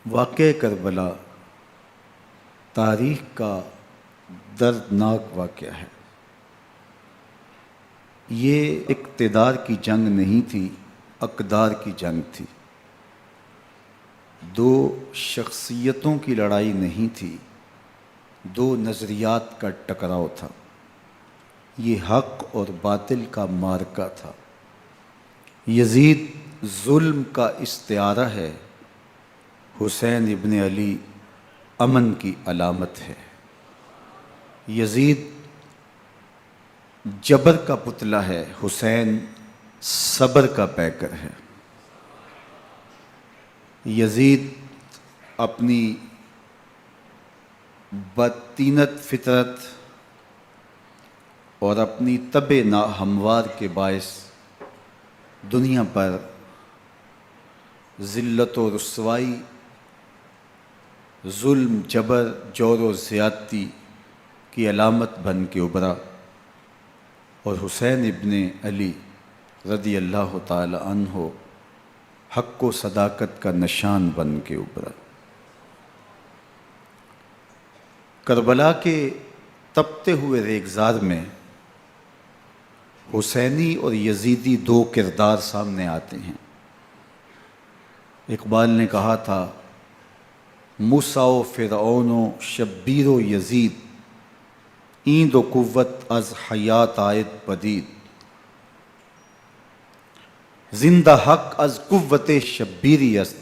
واقعہ کربلا تاریخ کا دردناک واقعہ ہے۔ یہ اقتدار کی جنگ نہیں تھی، اقدار کی جنگ تھی۔ دو شخصیتوں کی لڑائی نہیں تھی، دو نظریات کا ٹکراؤ تھا۔ یہ حق اور باطل کا معرکہ تھا۔ یزید ظلم کا استعارہ ہے، حسین ابن علی امن کی علامت ہے۔ یزید جبر کا پتلا ہے، حسین صبر کا پیکر ہے۔ یزید اپنی بدطینت فطرت اور اپنی طبع ناہموار کے باعث دنیا پر ذلت و رسوائی، ظلم، جبر، جور و زیادتی کی علامت بن کے ابھرا، اور حسین ابن علی رضی اللہ تعالی عنہ حق و صداقت کا نشان بن کے ابھرا۔ کربلا کے تپتے ہوئے ریگزار میں حسینی اور یزیدی دو کردار سامنے آتے ہیں۔ اقبال نے کہا تھا، موسیٰ و فرعون و شبیر و یزید، ایند و قوت از حیات آید پدید، زندہ حق از قوت شبیری است،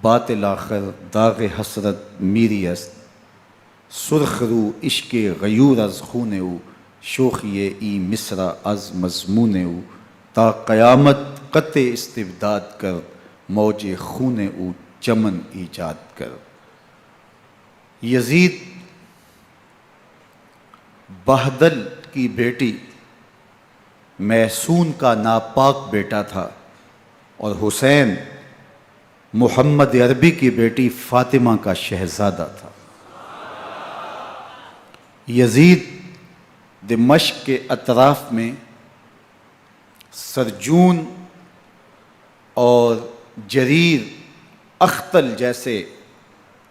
باطل آخر داغ حسرت میری است، سرخ رو عشق غیور از خون او، شوخی ای مصرع از مضمون او، تا قیامت قطع استبداد کر، موج خون او چمن ایجاد کر۔ یزید بہدل کی بیٹی محسون کا ناپاک بیٹا تھا، اور حسین محمد عربی کی بیٹی فاطمہ کا شہزادہ تھا۔ یزید دمشق کے اطراف میں سرجون اور جریر اختل جیسے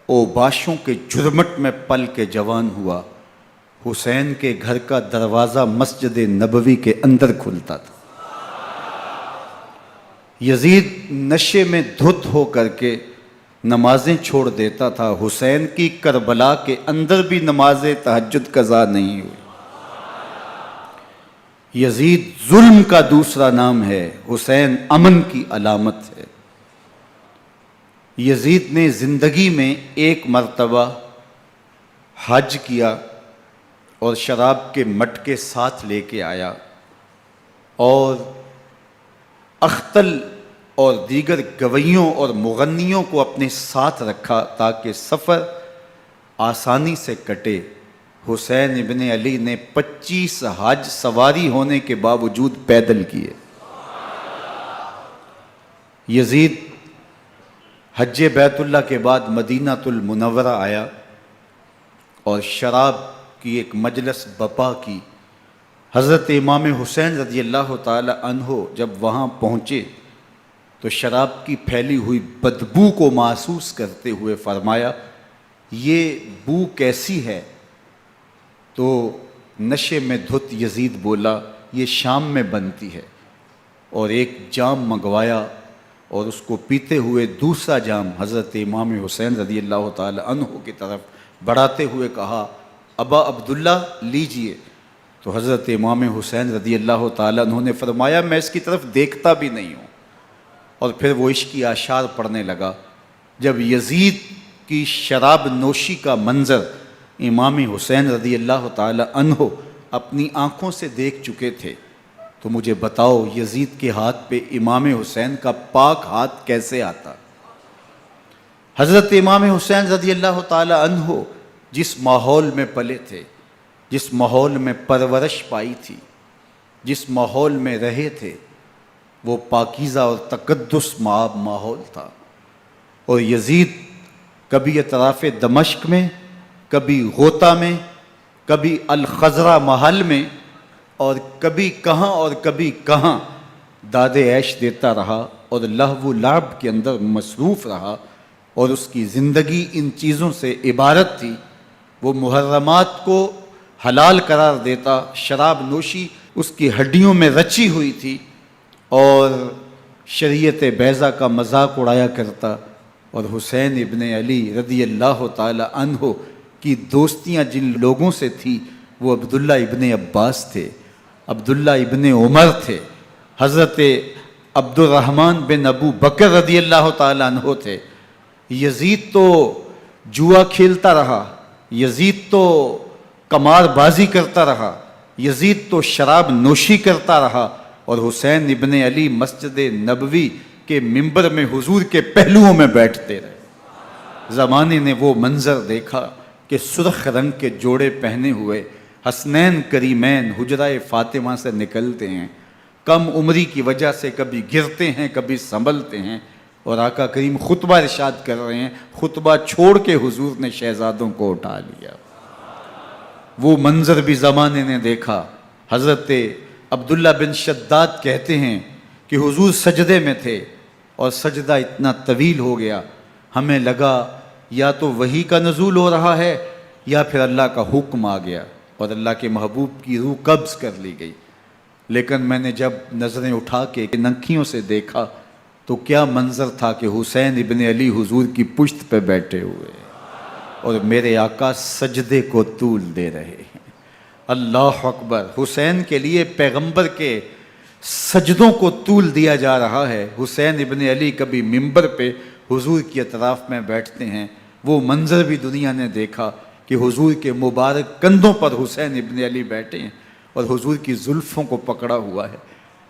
اوباشوں کے جرمٹ میں پل کے جوان ہوا۔ حسین کے گھر کا دروازہ مسجد نبوی کے اندر کھلتا تھا۔ یزید نشے میں دھت ہو کر کے نمازیں چھوڑ دیتا تھا۔ حسین کی کربلا کے اندر بھی نماز تہجد قضا نہیں ہوئی۔ یزید ظلم کا دوسرا نام ہے، حسین امن کی علامت ہے۔ یزید نے زندگی میں ایک مرتبہ حج کیا اور شراب کے مٹکے ساتھ لے کے آیا، اور اختل اور دیگر گویوں اور مغنیوں کو اپنے ساتھ رکھا تاکہ سفر آسانی سے کٹے۔ حسین ابن علی نے 25 حج سواری ہونے کے باوجود پیدل کیے۔ یزید حج بیت اللہ کے بعد مدینہ المنورہ آیا اور شراب کی ایک مجلس بپا کی۔ حضرت امام حسین رضی اللہ تعالی عنہ جب وہاں پہنچے تو شراب کی پھیلی ہوئی بدبو کو محسوس کرتے ہوئے فرمایا، یہ بو کیسی ہے؟ تو نشے میں دھت یزید بولا، یہ شام میں بنتی ہے، اور ایک جام منگوایا اور اس کو پیتے ہوئے دوسرا جام حضرت امام حسین رضی اللہ تعالی عنہ کی طرف بڑھاتے ہوئے کہا، ابا عبداللہ لیجئے۔ تو حضرت امام حسین رضی اللہ تعالی عنہ نے فرمایا، میں اس کی طرف دیکھتا بھی نہیں ہوں، اور پھر وہ عشقی اشعار پڑھنے لگا۔ جب یزید کی شراب نوشی کا منظر امام حسین رضی اللہ تعالی عنہ اپنی آنکھوں سے دیکھ چکے تھے تو مجھے بتاؤ، یزید کے ہاتھ پہ امام حسین کا پاک ہاتھ کیسے آتا؟ حضرت امام حسین رضی اللہ تعالی عنہ جس ماحول میں پلے تھے، جس ماحول میں پرورش پائی تھی، جس ماحول میں رہے تھے، وہ پاکیزہ اور تقدس مآب ماحول تھا۔ اور یزید کبھی اطراف دمشق میں، کبھی غوطہ میں، کبھی الخضرہ محل میں، اور کبھی کہاں داد عیش دیتا رہا اور لہو و لعب کے اندر مصروف رہا، اور اس کی زندگی ان چیزوں سے عبارت تھی۔ وہ محرمات کو حلال قرار دیتا، شراب نوشی اس کی ہڈیوں میں رچی ہوئی تھی، اور شریعت بیضا کا مذاق اڑایا کرتا۔ اور حسین ابن علی رضی اللہ تعالی عنہ کی دوستیاں جن لوگوں سے تھی وہ عبداللہ ابن عباس تھے، عبداللہ ابن عمر تھے، حضرت عبد الرحمن بن ابو بکر رضی اللہ تعالی عنہ تھے۔ یزید تو جوا کھیلتا رہا، یزید تو قمار بازی کرتا رہا، یزید تو شراب نوشی کرتا رہا، اور حسین ابن علی مسجد نبوی کے ممبر میں حضور کے پہلوؤں میں بیٹھتے رہے۔ زمانے نے وہ منظر دیکھا کہ سرخ رنگ کے جوڑے پہنے ہوئے حسنین کریمین حجرہ فاطمہ سے نکلتے ہیں، کم عمری کی وجہ سے کبھی گرتے ہیں کبھی سنبھلتے ہیں، اور آقا کریم خطبہ ارشاد کر رہے ہیں، خطبہ چھوڑ کے حضور نے شہزادوں کو اٹھا لیا۔ وہ منظر بھی زمانے نے دیکھا۔ حضرت عبداللہ بن شداد کہتے ہیں کہ حضور سجدے میں تھے اور سجدہ اتنا طویل ہو گیا، ہمیں لگا یا تو وحی کا نزول ہو رہا ہے یا پھر اللہ کا حکم آ گیا اور اللہ کے محبوب کی روح قبض کر لی گئی۔ لیکن میں نے جب نظریں اٹھا کے ننکیوں سے دیکھا تو کیا منظر تھا کہ حسین ابن علی حضور کی پشت پہ بیٹھے ہوئے اور میرے آقا سجدے کو طول دے رہے ہیں۔ اللہ اکبر! حسین کے لیے پیغمبر کے سجدوں کو طول دیا جا رہا ہے۔ حسین ابن علی کبھی ممبر پہ حضور کی اطراف میں بیٹھتے ہیں، وہ منظر بھی دنیا نے دیکھا کہ حضور کے مبارک کندھوں پر حسین ابن علی بیٹھے ہیں اور حضور کی زلفوں کو پکڑا ہوا ہے۔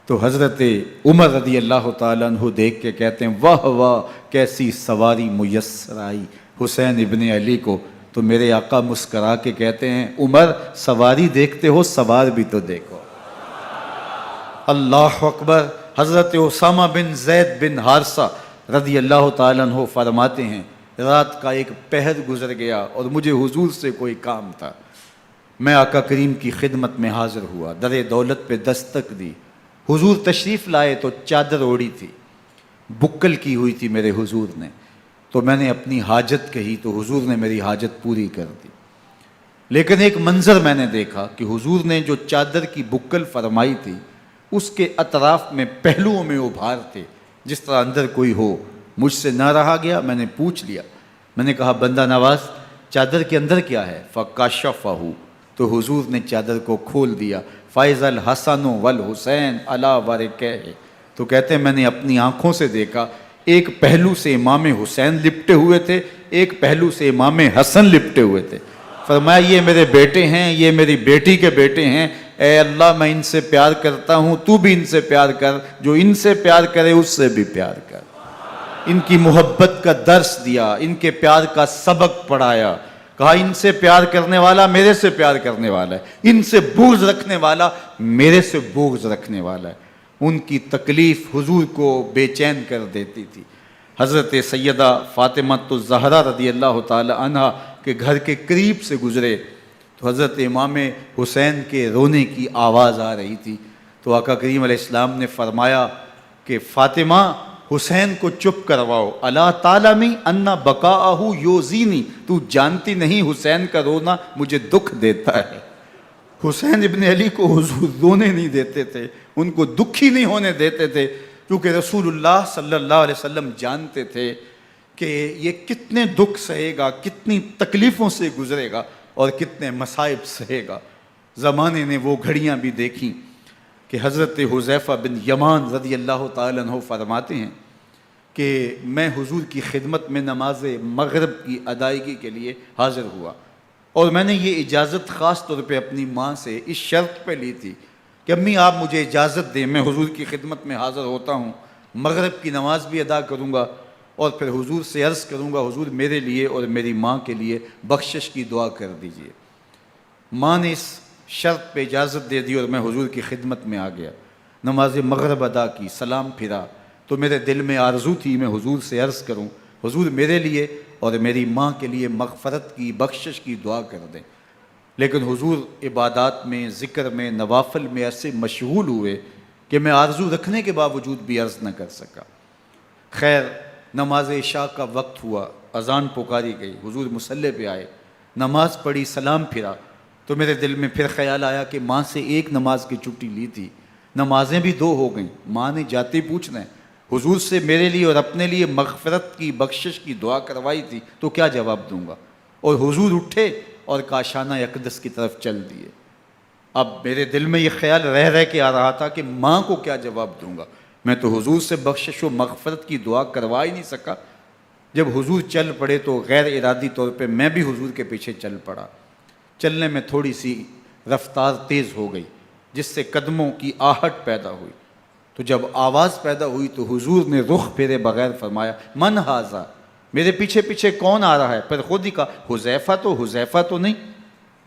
تو حضرت عمر رضی اللہ تعالیٰ عنہ دیکھ کے کہتے ہیں واہ واہ کیسی سواری میسر آئی حسین ابن علی کو۔ تو میرے آقا مسکرا کے کہتے ہیں عمر سواری دیکھتے ہو سوار بھی تو دیکھو۔ اللہ اکبر! حضرت اسامہ بن زید بن حارثہ رضی اللہ تعالیٰ عنہ فرماتے ہیں رات کا ایک پہر گزر گیا اور مجھے حضور سے کوئی کام تھا، میں آقا کریم کی خدمت میں حاضر ہوا، در دولت پہ دستک دی، حضور تشریف لائے تو چادر اوڑی تھی، بکل کی ہوئی تھی میرے حضور نے، تو میں نے اپنی حاجت کہی تو حضور نے میری حاجت پوری کر دی۔ لیکن ایک منظر میں نے دیکھا کہ حضور نے جو چادر کی بکل فرمائی تھی اس کے اطراف میں پہلوؤں میں ابھار تھے جس طرح اندر کوئی ہو۔ مجھ سے نہ رہا گیا، میں نے پوچھ لیا، میں نے کہا بندہ نواز چادر کے اندر کیا ہے؟ فَكَشَفَهُ، تو حضور نے چادر کو کھول دیا۔ فَإِذَا الْحَسَنُ وَالْحُسَيْنُ عَلَىٰ وَرِكَيْهِ، تو کہتے ہیں میں نے اپنی آنکھوں سے دیکھا ایک پہلو سے امام حسین لپٹے ہوئے تھے، ایک پہلو سے امام حسن لپٹے ہوئے تھے۔ فرمایا یہ میرے بیٹے ہیں، یہ میری بیٹی کے بیٹے ہیں، اے اللہ میں ان سے پیار کرتا ہوں، تو بھی ان سے پیار کر، جو ان سے پیار کرے اس سے بھی پیار کر۔ ان کی محبت کا درس دیا، ان کے پیار کا سبق پڑھایا، کہا ان سے پیار کرنے والا میرے سے پیار کرنے والا ہے، ان سے بغض رکھنے والا میرے سے بغض رکھنے والا ہے۔ ان کی تکلیف حضور کو بے چین کر دیتی تھی۔ حضرت سیدہ فاطمہ الزہرا رضی اللہ تعالی عنہ کے گھر کے قریب سے گزرے تو حضرت امام حسین کے رونے کی آواز آ رہی تھی، تو آقا کریم علیہ السلام نے فرمایا کہ فاطمہ حسین کو چپ کرواؤ، الا تعلمی ان بقاءہ یوزینی، تو جانتی نہیں حسین کا رونا مجھے دکھ دیتا ہے۔ حسین ابن علی کو حضور رونے نہیں دیتے تھے، ان کو دکھی نہیں ہونے دیتے تھے، کیونکہ رسول اللہ صلی اللہ علیہ وسلم جانتے تھے کہ یہ کتنے دکھ سہے گا، کتنی تکلیفوں سے گزرے گا اور کتنے مصائب سہے گا۔ زمانے نے وہ گھڑیاں بھی دیکھیں کہ حضرت حذیفہ بن یمان رضی اللہ تعالیٰ عنہ فرماتے ہیں کہ میں حضور کی خدمت میں نماز مغرب کی ادائیگی کے لیے حاضر ہوا، اور میں نے یہ اجازت خاص طور پہ اپنی ماں سے اس شرط پہ لی تھی کہ امی آپ مجھے اجازت دیں، میں حضور کی خدمت میں حاضر ہوتا ہوں، مغرب کی نماز بھی ادا کروں گا اور پھر حضور سے عرض کروں گا حضور میرے لیے اور میری ماں کے لیے بخشش کی دعا کر دیجئے۔ ماں نے اس شرط پہ اجازت دے دی اور میں حضور کی خدمت میں آ گیا، نماز مغرب ادا کی، سلام پھرا تو میرے دل میں آرزو تھی میں حضور سے عرض کروں حضور میرے لیے اور میری ماں کے لیے مغفرت کی بخشش کی دعا کر دیں، لیکن حضور عبادات میں ذکر میں نوافل میں ایسے مشغول ہوئے کہ میں آرزو رکھنے کے باوجود بھی عرض نہ کر سکا۔ خیر نماز عشاء کا وقت ہوا، اذان پکاری گئی، حضور مصلی پہ آئے، نماز پڑھی، سلام پھرا، تو میرے دل میں پھر خیال آیا کہ ماں سے ایک نماز کی چھٹی لی تھی، نمازیں بھی 2 ہو گئیں، ماں نے جاتے پوچھنا ہے حضور سے میرے لیے اور اپنے لیے مغفرت کی، بخشش کی دعا کروائی تھی، تو کیا جواب دوں گا؟ اور حضور اٹھے اور کاشانہ اقدس کی طرف چل دیے۔ اب میرے دل میں یہ خیال رہ کے آ رہا تھا کہ ماں کو کیا جواب دوں گا، میں تو حضور سے بخشش و مغفرت کی دعا کروا ہی نہیں سکا۔ جب حضور چل پڑے تو غیر ارادی طور پہ میں بھی حضور کے پیچھے چل پڑا۔ چلنے میں تھوڑی سی رفتار تیز ہو گئی، جس سے قدموں کی آہٹ پیدا ہوئی، تو جب آواز پیدا ہوئی تو حضور نے رخ پھیرے بغیر فرمایا من ھذا، میرے پیچھے پیچھے کون آ رہا ہے؟ پھر خود ہی کہا حذیفہ تو نہیں؟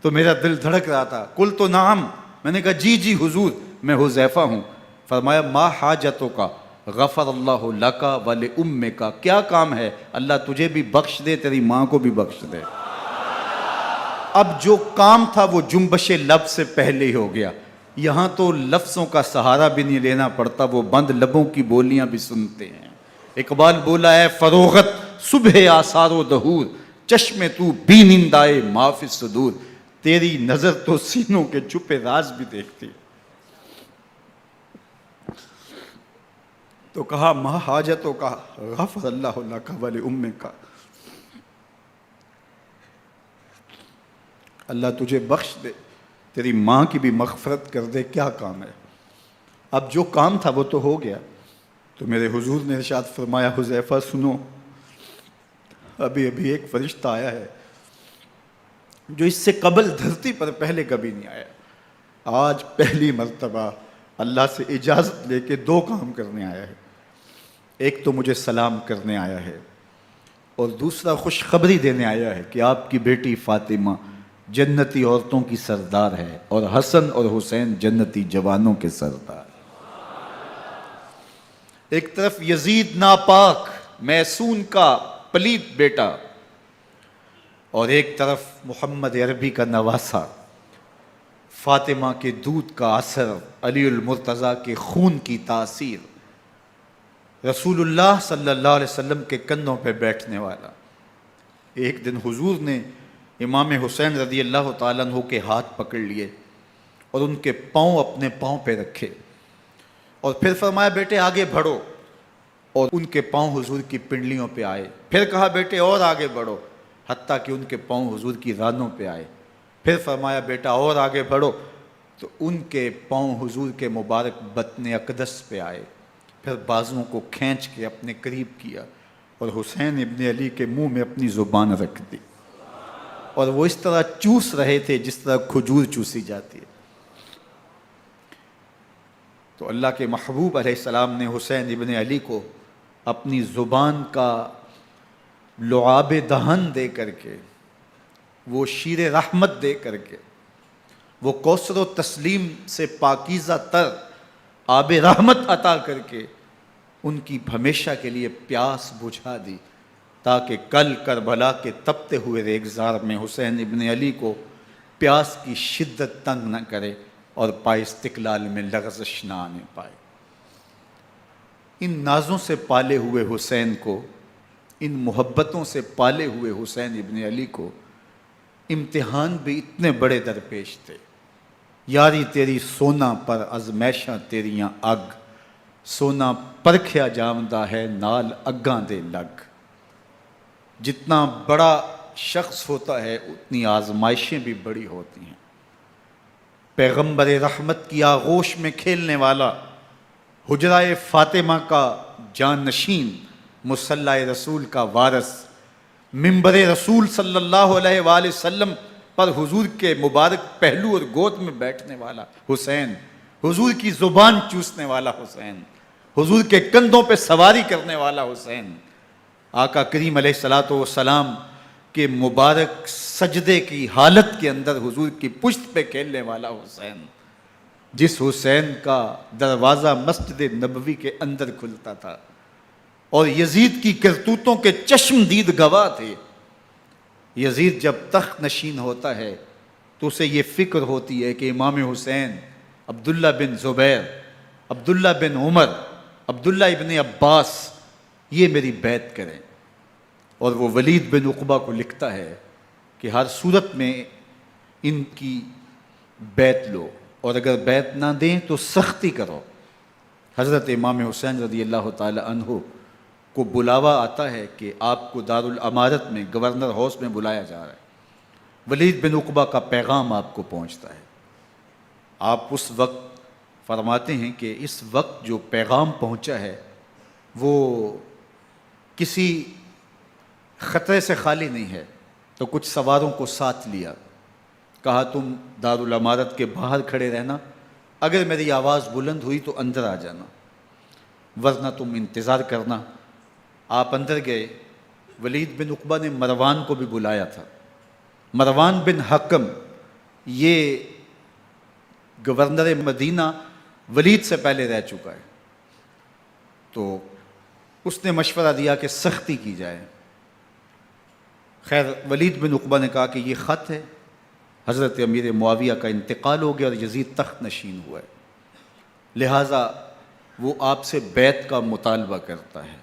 تو میرا دل دھڑک رہا تھا، قلت نعم، میں نے کہا جی حضور میں حذیفہ ہوں۔ فرمایا ما حاجتک غفر اللہ لک ولامک، کیا کام ہے؟ اللہ تجھے بھی بخش دے، تیری ماں کو بھی بخش دے۔ اب جو کام تھا وہ جنبش لب سے پہلے ہی ہو گیا، یہاں تو لفظوں کا سہارا بھی نہیں لینا پڑتا، وہ بند لبوں کی بولیاں بھی سنتے ہیں۔ اقبال بولا ہے فروغت صبح آثار و دہور، چشم تو بی نندائے ما فی الصدور، تیری نظر تو سینوں کے چھپے راز بھی دیکھتی۔ تو کہا ما حاجتوں کا غفر اللہ لک ولامک، اللہ تجھے بخش دے، تیری ماں کی بھی مغفرت کر دے، کیا کام ہے؟ اب جو کام تھا وہ تو ہو گیا۔ تو میرے حضور نے ارشاد فرمایا حذیفہ سنو، ابھی ایک فرشتہ آیا ہے جو اس سے قبل دھرتی پر پہلے کبھی نہیں آیا، آج پہلی مرتبہ اللہ سے اجازت لے کے 2 کام کرنے آیا ہے، ایک تو مجھے سلام کرنے آیا ہے اور دوسرا خوشخبری دینے آیا ہے کہ آپ کی بیٹی فاطمہ جنتی عورتوں کی سردار ہے اور حسن اور حسین جنتی جوانوں کے سردار۔ ایک طرف یزید ناپاک میسون کا پلیت بیٹا، اور ایک طرف محمد عربی کا نواسا، فاطمہ کے دودھ کا اثر، علی المرتضیٰ کے خون کی تاثیر، رسول اللہ صلی اللہ علیہ وسلم کے کندھوں پہ بیٹھنے والا۔ ایک دن حضور نے امام حسین رضی اللہ تعالیٰ عنہ کے ہاتھ پکڑ لیے اور ان کے پاؤں اپنے پاؤں پہ رکھے اور پھر فرمایا بیٹے آگے بڑھو، اور ان کے پاؤں حضور کی پنڈلیوں پہ آئے، پھر کہا بیٹے اور آگے بڑھو، حتیٰ کہ ان کے پاؤں حضور کی رانوں پہ آئے، پھر فرمایا بیٹا اور آگے بڑھو، تو ان کے پاؤں حضور کے مبارک بطن اقدس پہ آئے، پھر بازوؤں کو کھینچ کے اپنے قریب کیا اور حسین ابن علی کے منہ میں اپنی زبان رکھ دی، اور وہ اس طرح چوس رہے تھے جس طرح کھجور چوسی جاتی ہے۔ تو اللہ کے محبوب علیہ السلام نے حسین ابن علی کو اپنی زبان کا لعاب دہن دے کر کے، وہ شیر رحمت دے کر کے، وہ کوثر و تسلیم سے پاکیزہ تر آب رحمت عطا کر کے ان کی ہمیشہ کے لیے پیاس بجھا دی، تاکہ کل کربلا کے تپتے ہوئے ریگزار میں حسین ابن علی کو پیاس کی شدت تنگ نہ کرے اور پائے استقلال میں لغزش نہ آنے پائے۔ ان نازوں سے پالے ہوئے حسین کو، ان محبتوں سے پالے ہوئے حسین ابن علی کو امتحان بھی اتنے بڑے درپیش تھے۔ یاری تیری سونا پر ازمیشاں تیریاں اگ، سونا پرکھیا جامدہ ہے نال اگاں دے لگ۔ جتنا بڑا شخص ہوتا ہے اتنی آزمائشیں بھی بڑی ہوتی ہیں۔ پیغمبر رحمت کی آغوش میں کھیلنے والا، حجرہ فاطمہ کا جانشین، مصلی رسول کا وارث، منبر رسول صلی اللہ علیہ وآلہ وسلم پر حضور کے مبارک پہلو اور گود میں بیٹھنے والا حسین، حضور کی زبان چوسنے والا حسین، حضور کے کندھوں پہ سواری کرنے والا حسین، آقا کریم علیہ الصلوۃ والسلام کے مبارک سجدے کی حالت کے اندر حضور کی پشت پہ کھیلنے والا حسین، جس حسین کا دروازہ مسجد نبوی کے اندر کھلتا تھا اور یزید کی کرتوتوں کے چشم دید گواہ تھے۔ یزید جب تخت نشین ہوتا ہے تو اسے یہ فکر ہوتی ہے کہ امام حسین، عبداللہ بن زبیر، عبداللہ بن عمر، عبداللہ ابن عباس یہ میری بیعت کریں۔ اور وہ ولید بن عقبہ کو لکھتا ہے کہ ہر صورت میں ان کی بیعت لو، اور اگر بیعت نہ دیں تو سختی کرو۔ حضرت امام حسین رضی اللہ تعالی عنہ کو بلاوا آتا ہے کہ آپ کو دارالامارت میں گورنر ہاؤس میں بلایا جا رہا ہے، ولید بن عقبہ کا پیغام آپ کو پہنچتا ہے۔ آپ اس وقت فرماتے ہیں کہ اس وقت جو پیغام پہنچا ہے وہ کسی خطرے سے خالی نہیں ہے، تو کچھ سواروں کو ساتھ لیا، کہا تم دارالامارت کے باہر کھڑے رہنا، اگر میری آواز بلند ہوئی تو اندر آ جانا، ورنہ تم انتظار کرنا۔ آپ اندر گئے۔ ولید بن عقبہ نے مروان کو بھی بلایا تھا۔ مروان بن حکم یہ گورنر مدینہ ولید سے پہلے رہ چکا ہے، تو اس نے مشورہ دیا کہ سختی کی جائے۔ خیر ولید بن عقبہ نے کہا کہ یہ خط ہے، حضرت امیر معاویہ کا انتقال ہو گیا اور یزید تخت نشین ہوا ہے، لہٰذا وہ آپ سے بیعت کا مطالبہ کرتا ہے۔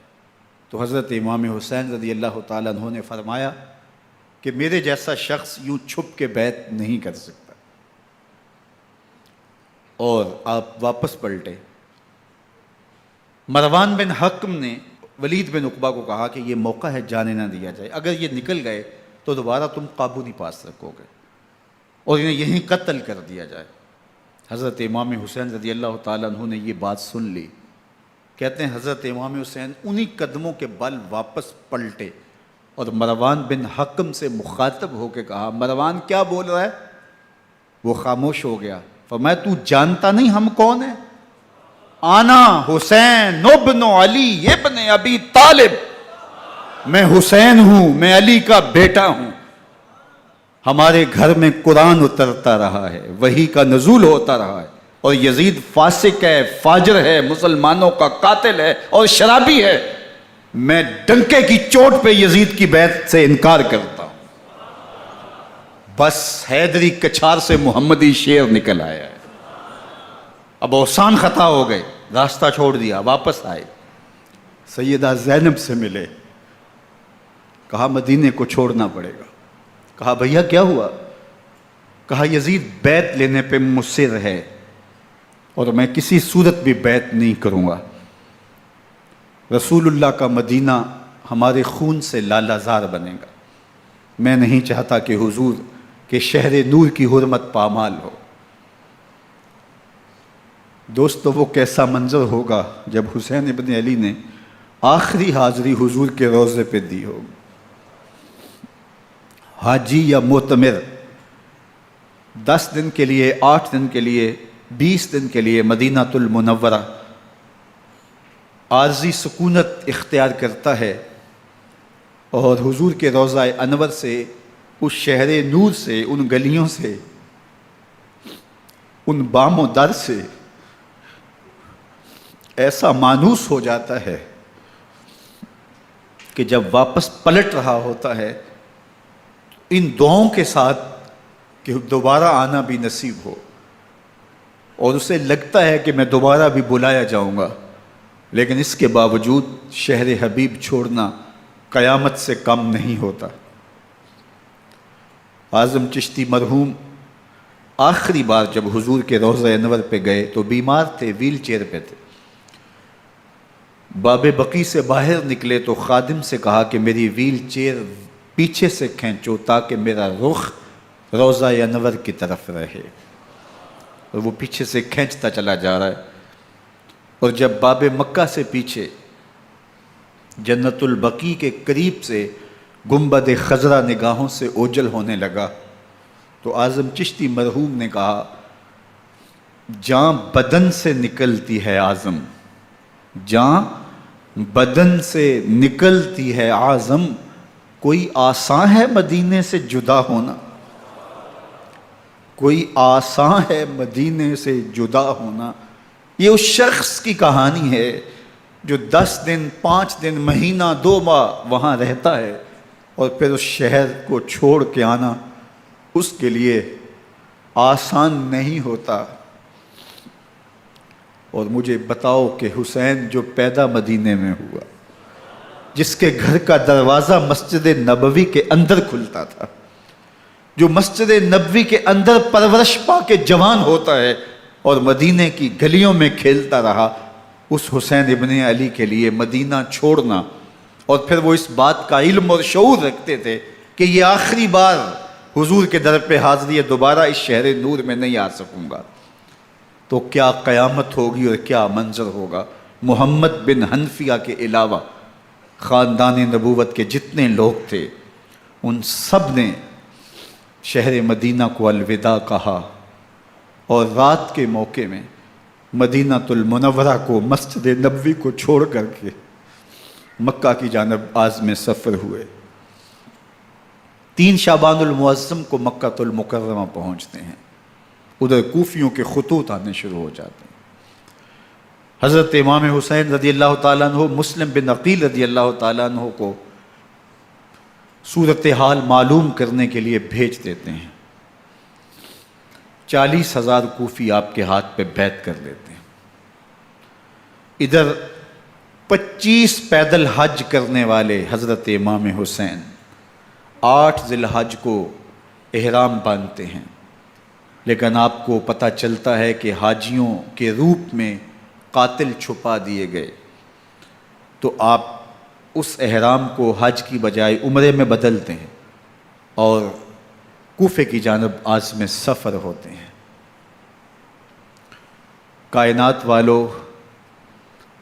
تو حضرت امام حسین رضی اللہ تعالیٰ عنہ نے فرمایا کہ میرے جیسا شخص یوں چھپ کے بیعت نہیں کر سکتا، اور آپ واپس پلٹے۔ مروان بن حکم نے ولید بن عقبہ کو کہا کہ یہ موقع ہے جانے نہ دیا جائے، اگر یہ نکل گئے تو دوبارہ تم قابو نہیں پا سکو گے، اور انہیں یہیں قتل کر دیا جائے۔ حضرت امام حسین رضی اللہ تعالیٰ عنہ نے یہ بات سن لی۔ کہتے ہیں حضرت امام حسین انہی قدموں کے بل واپس پلٹے اور مروان بن حکم سے مخاطب ہو کے کہا، مروان کیا بول رہا ہے؟ وہ خاموش ہو گیا۔ فرمایا تو جانتا نہیں ہم کون ہیں؟ آنا حسین ابن علی ابن ابی طالب، میں حسین ہوں، میں علی کا بیٹا ہوں، ہمارے گھر میں قرآن اترتا رہا ہے، وحی کا نزول ہوتا رہا ہے، اور یزید فاسق ہے، فاجر ہے، مسلمانوں کا قاتل ہے اور شرابی ہے، میں ڈنکے کی چوٹ پہ یزید کی بیعت سے انکار کرتا ہوں۔ بس حیدری کچھار سے محمدی شیر نکل آیا ہے۔ اب اوسان خطا ہو گئے، راستہ چھوڑ دیا، واپس آئے، سیدہ زینب سے ملے، کہا مدینے کو چھوڑنا پڑے گا۔ کہا بھیا کیا ہوا؟ کہا یزید بیعت لینے پہ مصر ہے اور میں کسی صورت بھی بیعت نہیں کروں گا۔ رسول اللہ کا مدینہ ہمارے خون سے لالا زار بنے گا، میں نہیں چاہتا کہ حضور کے شہر نور کی حرمت پامال ہو۔ دوستو وہ کیسا منظر ہوگا جب حسین ابن علی نے آخری حاضری حضور کے روضے پہ دی ہوگی۔ حاجی یا معتمر 10 دن کے لیے، 8 دن کے لیے، 20 دن کے لیے مدینہ المنورہ عارضی سکونت اختیار کرتا ہے، اور حضور کے روضہ انور سے، اس شہر نور سے، ان گلیوں سے، ان بام و در سے ایسا مانوس ہو جاتا ہے کہ جب واپس پلٹ رہا ہوتا ہے ان دعاؤں کے ساتھ کہ دوبارہ آنا بھی نصیب ہو، اور اسے لگتا ہے کہ میں دوبارہ بھی بلایا جاؤں گا، لیکن اس کے باوجود شہر حبیب چھوڑنا قیامت سے کم نہیں ہوتا۔ اعظم چشتی مرحوم آخری بار جب حضور کے روضہ انور پہ گئے تو بیمار تھے، ویل چیئر پہ تھے۔ باب بقی سے باہر نکلے تو خادم سے کہا کہ میری ویل چیئر پیچھے سے کھینچو تاکہ میرا رخ روضہ انور کی طرف رہے، اور وہ پیچھے سے کھینچتا چلا جا رہا ہے، اور جب باب مکہ سے پیچھے جنت البقیع کے قریب سے گنبد خضرا نگاہوں سے اوجل ہونے لگا تو اعظم چشتی مرحوم نے کہا، جان بدن سے نکلتی ہے اعظم، جان بدن سے نکلتی ہے اعظم، کوئی آسان ہے مدینے سے جدا ہونا، کوئی آسان ہے مدینے سے جدا ہونا۔ یہ اس شخص کی کہانی ہے جو 10 دن، 5 دن، مہینہ، 2 ماہ وہاں رہتا ہے، اور پھر اس شہر کو چھوڑ کے آنا اس کے لیے آسان نہیں ہوتا۔ اور مجھے بتاؤ کہ حسین جو پیدا مدینے میں ہوا، جس کے گھر کا دروازہ مسجد نبوی کے اندر کھلتا تھا، جو مسجد نبوی کے اندر پرورش پا کے جوان ہوتا ہے اور مدینے کی گلیوں میں کھیلتا رہا، اس حسین ابن علی کے لیے مدینہ چھوڑنا، اور پھر وہ اس بات کا علم اور شعور رکھتے تھے کہ یہ آخری بار حضور کے در پہ حاضری ہے، دوبارہ اس شہر نور میں نہیں آ سکوں گا، تو کیا قیامت ہوگی اور کیا منظر ہوگا۔ محمد بن حنفیہ کے علاوہ خاندان نبوت کے جتنے لوگ تھے ان سب نے شہر مدینہ کو الوداع کہا، اور رات کے موقع میں مدینہ المنورہ کو، مسجد نبوی کو چھوڑ کر کے مکہ کی جانب عازم سفر ہوئے۔ 3 شعبان المعظم کو مکہ المکرمہ پہنچتے ہیں، ادھر کوفیوں کے خطوط آنے شروع ہو جاتے ہیں۔ حضرت امام حسین رضی اللہ تعالیٰ عنہ مسلم بن عقیل رضی اللہ تعالیٰ عنہ کو صورتحال معلوم کرنے کے لیے بھیج دیتے ہیں۔ 40,000 کوفی آپ کے ہاتھ پہ بیعت کر لیتے ہیں۔ ادھر 25 پیدل حج کرنے والے حضرت امام حسین 8 ذی الحج کو احرام باندھتے ہیں، لیکن آپ کو پتہ چلتا ہے کہ حاجیوں کے روپ میں قاتل چھپا دیے گئے، تو آپ اس احرام کو حج کی بجائے عمرے میں بدلتے ہیں اور کوفے کی جانب عازم سفر ہوتے ہیں۔ کائنات والو،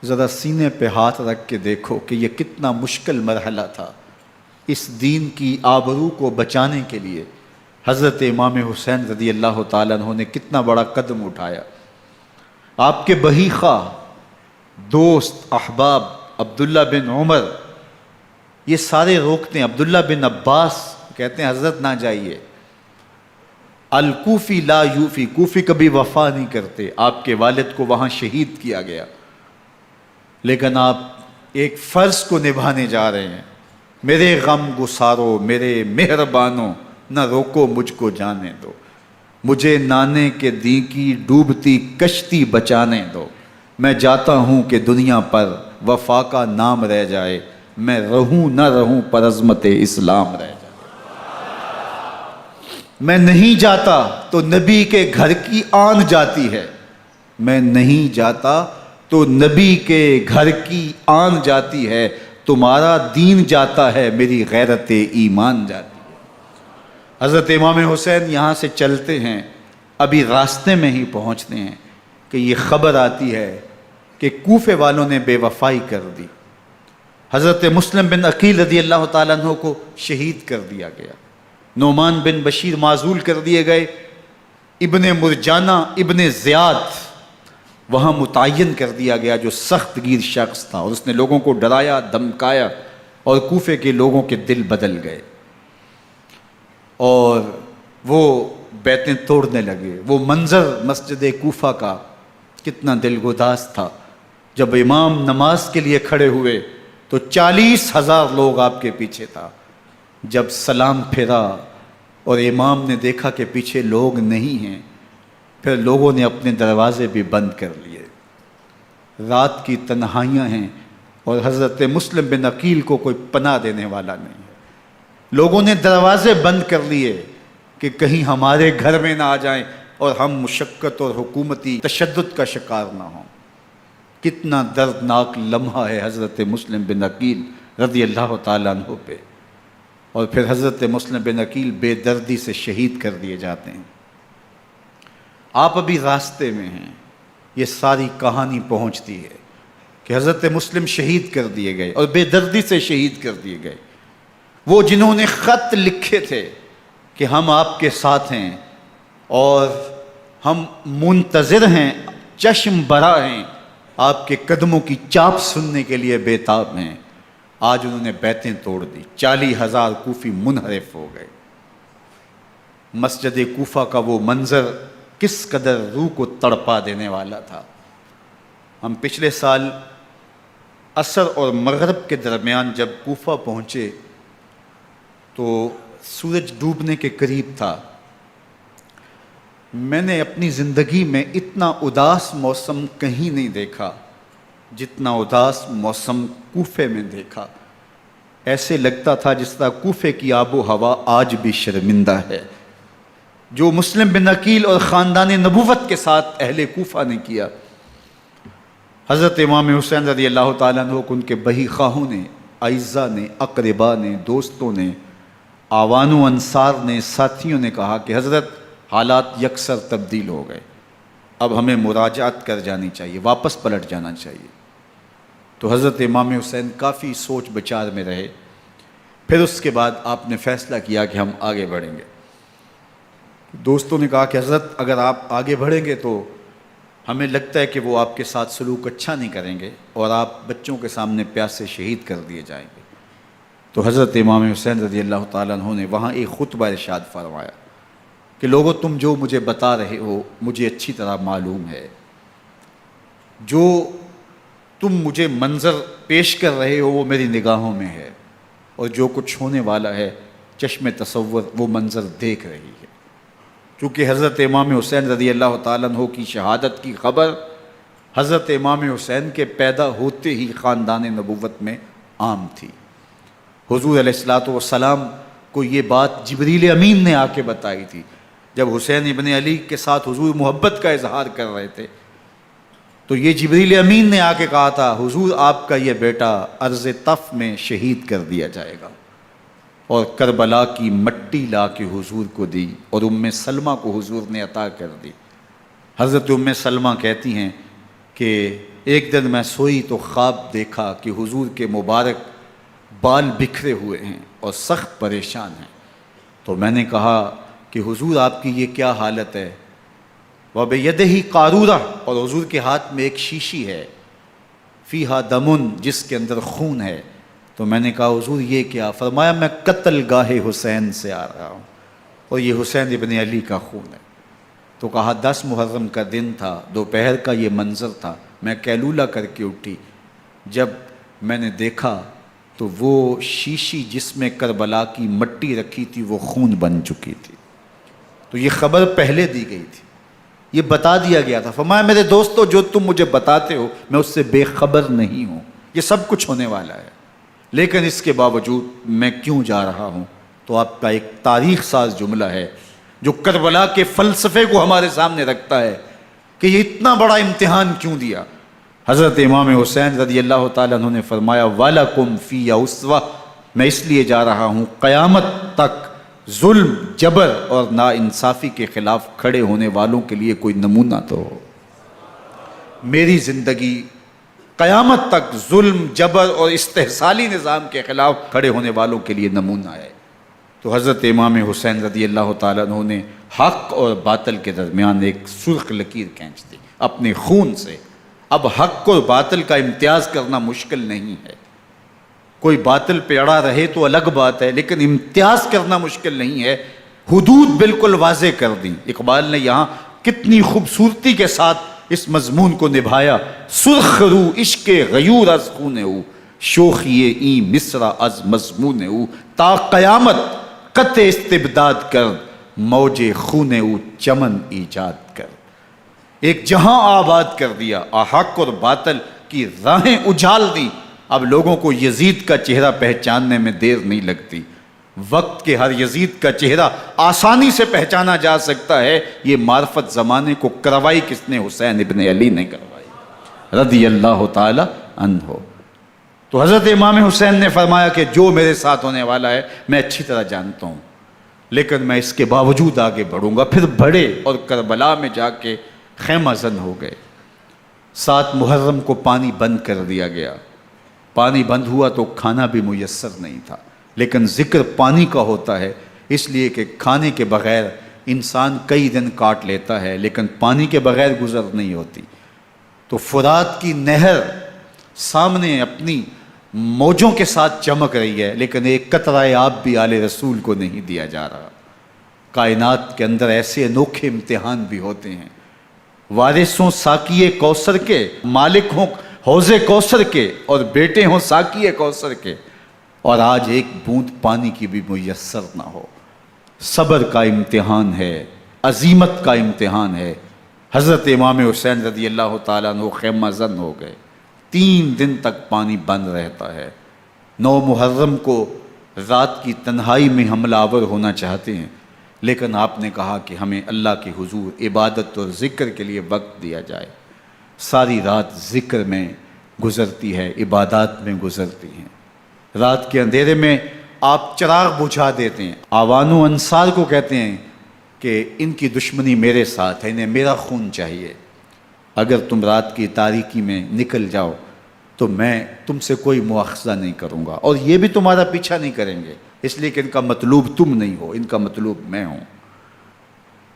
ذرا سینے پہ ہاتھ رکھ کے دیکھو کہ یہ کتنا مشکل مرحلہ تھا۔ اس دین کی آبرو کو بچانے کے لیے حضرت امام حسین رضی اللہ تعالیٰ عنہ نے کتنا بڑا قدم اٹھایا۔ آپ کے بہی خواہ، دوست، احباب عبداللہ بن عمر یہ سارے روکتے ہیں۔ عبداللہ بن عباس کہتے ہیں حضرت نہ جائیے، الکوفی لا یوفی، کوفی کبھی وفا نہیں کرتے، آپ کے والد کو وہاں شہید کیا گیا، لیکن آپ ایک فرض کو نبھانے جا رہے ہیں۔ میرے غم گسارو، میرے مہربانوں، نہ روکو مجھ کو جانے دو، مجھے نانے کے دی کی ڈوبتی کشتی بچانے دو، میں جاتا ہوں کہ دنیا پر وفا کا نام رہ جائے، میں رہوں نہ رہوں پر عظمت اسلام رہ جائے۔ میں نہیں جاتا تو نبی کے گھر کی آن جاتی ہے، میں نہیں جاتا تو نبی کے گھر کی آن جاتی ہے، تمہارا دین جاتا ہے میری غیرت ایمان جاتی ہے۔ حضرت امام حسین یہاں سے چلتے ہیں، ابھی راستے میں ہی پہنچتے ہیں کہ یہ خبر آتی ہے کہ کوفے والوں نے بے وفائی کر دی، حضرت مسلم بن عقیل رضی اللہ تعالیٰ عنہ کو شہید کر دیا گیا، نعمان بن بشیر معزول کر دیے گئے، ابن مرجانہ ابن زیاد وہاں متعین کر دیا گیا جو سخت گیر شخص تھا، اور اس نے لوگوں کو ڈرایا، دھمکایا، اور کوفے کے لوگوں کے دل بدل گئے اور وہ بیتیں توڑنے لگے۔ وہ منظر مسجد کوفہ کا کتنا دلگداز تھا، جب امام نماز کے لیے کھڑے ہوئے تو 40,000 لوگ آپ کے پیچھے تھا۔ جب سلام پھیرا اور امام نے دیکھا کہ پیچھے لوگ نہیں ہیں، پھر لوگوں نے اپنے دروازے بھی بند کر لیے۔ رات کی تنہائیاں ہیں اور حضرت مسلم بن عقیل کو کوئی پناہ دینے والا نہیں ہے، لوگوں نے دروازے بند کر لیے کہ کہیں ہمارے گھر میں نہ آ جائیں اور ہم مشقت اور حکومتی تشدد کا شکار نہ ہوں۔ کتنا دردناک لمحہ ہے حضرت مسلم بن عقیل رضی اللہ تعالیٰ عنہ پہ، اور پھر حضرت مسلم بن عقیل بے دردی سے شہید کر دیے جاتے ہیں۔ آپ ابھی راستے میں ہیں، یہ ساری کہانی پہنچتی ہے کہ حضرت مسلم شہید کر دیے گئے اور بے دردی سے شہید کر دیے گئے۔ وہ جنہوں نے خط لکھے تھے کہ ہم آپ کے ساتھ ہیں اور ہم منتظر ہیں، چشم برا ہیں، آپ کے قدموں کی چاپ سننے کے لیے بےتاب ہیں، آج انہوں نے بیتیں توڑ دی، 40,000 کوفی منحرف ہو گئے۔ مسجد کوفہ کا وہ منظر کس قدر روح کو تڑپا دینے والا تھا۔ ہم پچھلے سال عصر اور مغرب کے درمیان جب کوفہ پہنچے تو سورج ڈوبنے کے قریب تھا۔ میں نے اپنی زندگی میں اتنا اداس موسم کہیں نہیں دیکھا جتنا اداس موسم کوفے میں دیکھا۔ ایسے لگتا تھا جس طرح کوفے کی آب و ہوا آج بھی شرمندہ ہے۔ جو مسلم بن عقیل اور خاندان نبوت کے ساتھ اہل کوفہ نے کیا، حضرت امام حسین رضی اللہ تعالیٰ عنہ کو ان کے بہی خواہوں نے، اعزاء نے، اقربا نے، دوستوں نے، آوان و انصار نے، ساتھیوں نے کہا کہ حضرت حالات یکسر تبدیل ہو گئے، اب ہمیں مراجعت کر جانی چاہیے، واپس پلٹ جانا چاہیے۔ تو حضرت امام حسین کافی سوچ بچار میں رہے، پھر اس کے بعد آپ نے فیصلہ کیا کہ ہم آگے بڑھیں گے۔ دوستوں نے کہا کہ حضرت اگر آپ آگے بڑھیں گے تو ہمیں لگتا ہے کہ وہ آپ کے ساتھ سلوک اچھا نہیں کریں گے اور آپ بچوں کے سامنے پیاس سے شہید کر دیے جائیں گے۔ تو حضرت امام حسین رضی اللہ تعالیٰ عنہ نے وہاں ایک خطبہ ارشاد فرمایا کہ لوگو تم جو مجھے بتا رہے ہو مجھے اچھی طرح معلوم ہے، جو تم مجھے منظر پیش کر رہے ہو وہ میری نگاہوں میں ہے، اور جو کچھ ہونے والا ہے چشم تصور وہ منظر دیکھ رہی ہے۔ چونکہ حضرت امام حسین رضی اللہ تعالیٰ عنہ کی شہادت کی خبر حضرت امام حسین کے پیدا ہوتے ہی خاندان نبوت میں عام تھی۔ حضور علیہ الصلوۃ والسلام کو یہ بات جبریل امین نے آ کے بتائی تھی جب حسین ابن علی کے ساتھ حضور محبت کا اظہار کر رہے تھے، تو یہ جبریل امین نے آ کے کہا تھا حضور آپ کا یہ بیٹا ارض طف میں شہید کر دیا جائے گا، اور کربلا کی مٹی لا کے حضور کو دی اور ام سلمہ کو حضور نے عطا کر دی۔ حضرت ام سلمہ کہتی ہیں کہ ایک دن میں سوئی تو خواب دیکھا کہ حضور کے مبارک بال بکھرے ہوئے ہیں اور سخت پریشان ہیں، تو میں نے کہا کہ حضور آپ کی یہ کیا حالت ہے؟ وَبِيَدِهِ قَارُورَةٌ، اور حضور کے ہاتھ میں ایک شیشی ہے، فِيهَا دَمٌ، جس کے اندر خون ہے۔ تو میں نے کہا حضور یہ کیا؟ فرمایا میں قتل گاہ حسین سے آ رہا ہوں اور یہ حسین ابن علی کا خون ہے۔ تو کہا 10 محرم کا دن تھا، دوپہر کا یہ منظر تھا، میں قیلولہ کر کے اٹھی، جب میں نے دیکھا تو وہ شیشی جس میں کربلا کی مٹی رکھی تھی وہ خون بن چکی تھی۔ تو یہ خبر پہلے دی گئی تھی، یہ بتا دیا گیا تھا۔ فرمایا میرے دوستو جو تم مجھے بتاتے ہو میں اس سے بے خبر نہیں ہوں، یہ سب کچھ ہونے والا ہے، لیکن اس کے باوجود میں کیوں جا رہا ہوں؟ تو آپ کا ایک تاریخ ساز جملہ ہے جو کربلا کے فلسفے کو ہمارے سامنے رکھتا ہے کہ یہ اتنا بڑا امتحان کیوں دیا۔ حضرت امام حسین رضی اللہ تعالیٰ عنہ نے فرمایا وَلَكُمْ فِي أُسْوَةٌ، میں اس لیے جا رہا ہوں قیامت تک ظلم، جبر اور ناانصافی کے خلاف کھڑے ہونے والوں کے لیے کوئی نمونہ تو ہو۔ میری زندگی قیامت تک ظلم، جبر اور استحصالی نظام کے خلاف کھڑے ہونے والوں کے لیے نمونہ ہے۔ تو حضرت امام حسین رضی اللہ تعالیٰ عنہ نے حق اور باطل کے درمیان ایک سرخ لکیر کھینچ دی اپنے خون سے۔ اب حق اور باطل کا امتیاز کرنا مشکل نہیں ہے، کوئی باطل پہ اڑا رہے تو الگ بات ہے، لیکن امتیاز کرنا مشکل نہیں ہے۔ حدود بالکل واضح کر دیں۔ اقبال نے یہاں کتنی خوبصورتی کے ساتھ اس مضمون کو نبھایا۔ سرخ رو عشق غیور از خون او، شوخی این مصرع از مضمون او، تا قیامت قطع استبداد کر، موج خون او چمن ایجاد کر۔ ایک جہاں آباد کر دیا، حق اور باطل کی راہیں اجال دی۔ اب لوگوں کو یزید کا چہرہ پہچاننے میں دیر نہیں لگتی، وقت کے ہر یزید کا چہرہ آسانی سے پہچانا جا سکتا ہے۔ یہ معرفت زمانے کو کروائی کس نے؟ حسین ابن علی نے کروائی رضی اللہ تعالی عنہ۔ تو حضرت امام حسین نے فرمایا کہ جو میرے ساتھ ہونے والا ہے میں اچھی طرح جانتا ہوں، لیکن میں اس کے باوجود آگے بڑھوں گا۔ پھر بڑھے اور کربلا میں جا کے خیمہ زن ہو گئے۔ 7 محرم کو پانی بند کر دیا گیا، پانی بند ہوا تو کھانا بھی میسر نہیں تھا، لیکن ذکر پانی کا ہوتا ہے اس لیے کہ کھانے کے بغیر انسان کئی دن کاٹ لیتا ہے، لیکن پانی کے بغیر گزر نہیں ہوتی۔ تو فرات کی نہر سامنے اپنی موجوں کے ساتھ چمک رہی ہے، لیکن ایک قطرہ آب بھی آل رسول کو نہیں دیا جا رہا۔ کائنات کے اندر ایسے انوکھے امتحان بھی ہوتے ہیں، وارث ہوں ساقی کوثر کے، مالک ہوں حوض کوثر کے، اور بیٹے ہوں ساقی کوثر کے، اور آج ایک بوند پانی کی بھی میسر نہ ہو۔ صبر کا امتحان ہے، عزیمت کا امتحان ہے۔ حضرت امام حسین رضی اللہ تعالیٰ عنہ خیمہ زن ہو گئے، 3 دن تک پانی بند رہتا ہے، 9 محرم کو رات کی تنہائی میں حملہ آور ہونا چاہتے ہیں، لیکن آپ نے کہا کہ ہمیں اللہ کے حضور عبادت اور ذکر کے لیے وقت دیا جائے۔ ساری رات ذکر میں گزرتی ہے، عبادات میں گزرتی ہیں۔ رات کے اندھیرے میں آپ چراغ بجھا دیتے ہیں۔ آوان و انصار کو کہتے ہیں کہ ان کی دشمنی میرے ساتھ ہے، انہیں میرا خون چاہیے، اگر تم رات کی تاریکی میں نکل جاؤ تو میں تم سے کوئی مواخذہ نہیں کروں گا، اور یہ بھی تمہارا پیچھا نہیں کریں گے، اس لیے کہ ان کا مطلوب تم نہیں ہو، ان کا مطلوب میں ہوں۔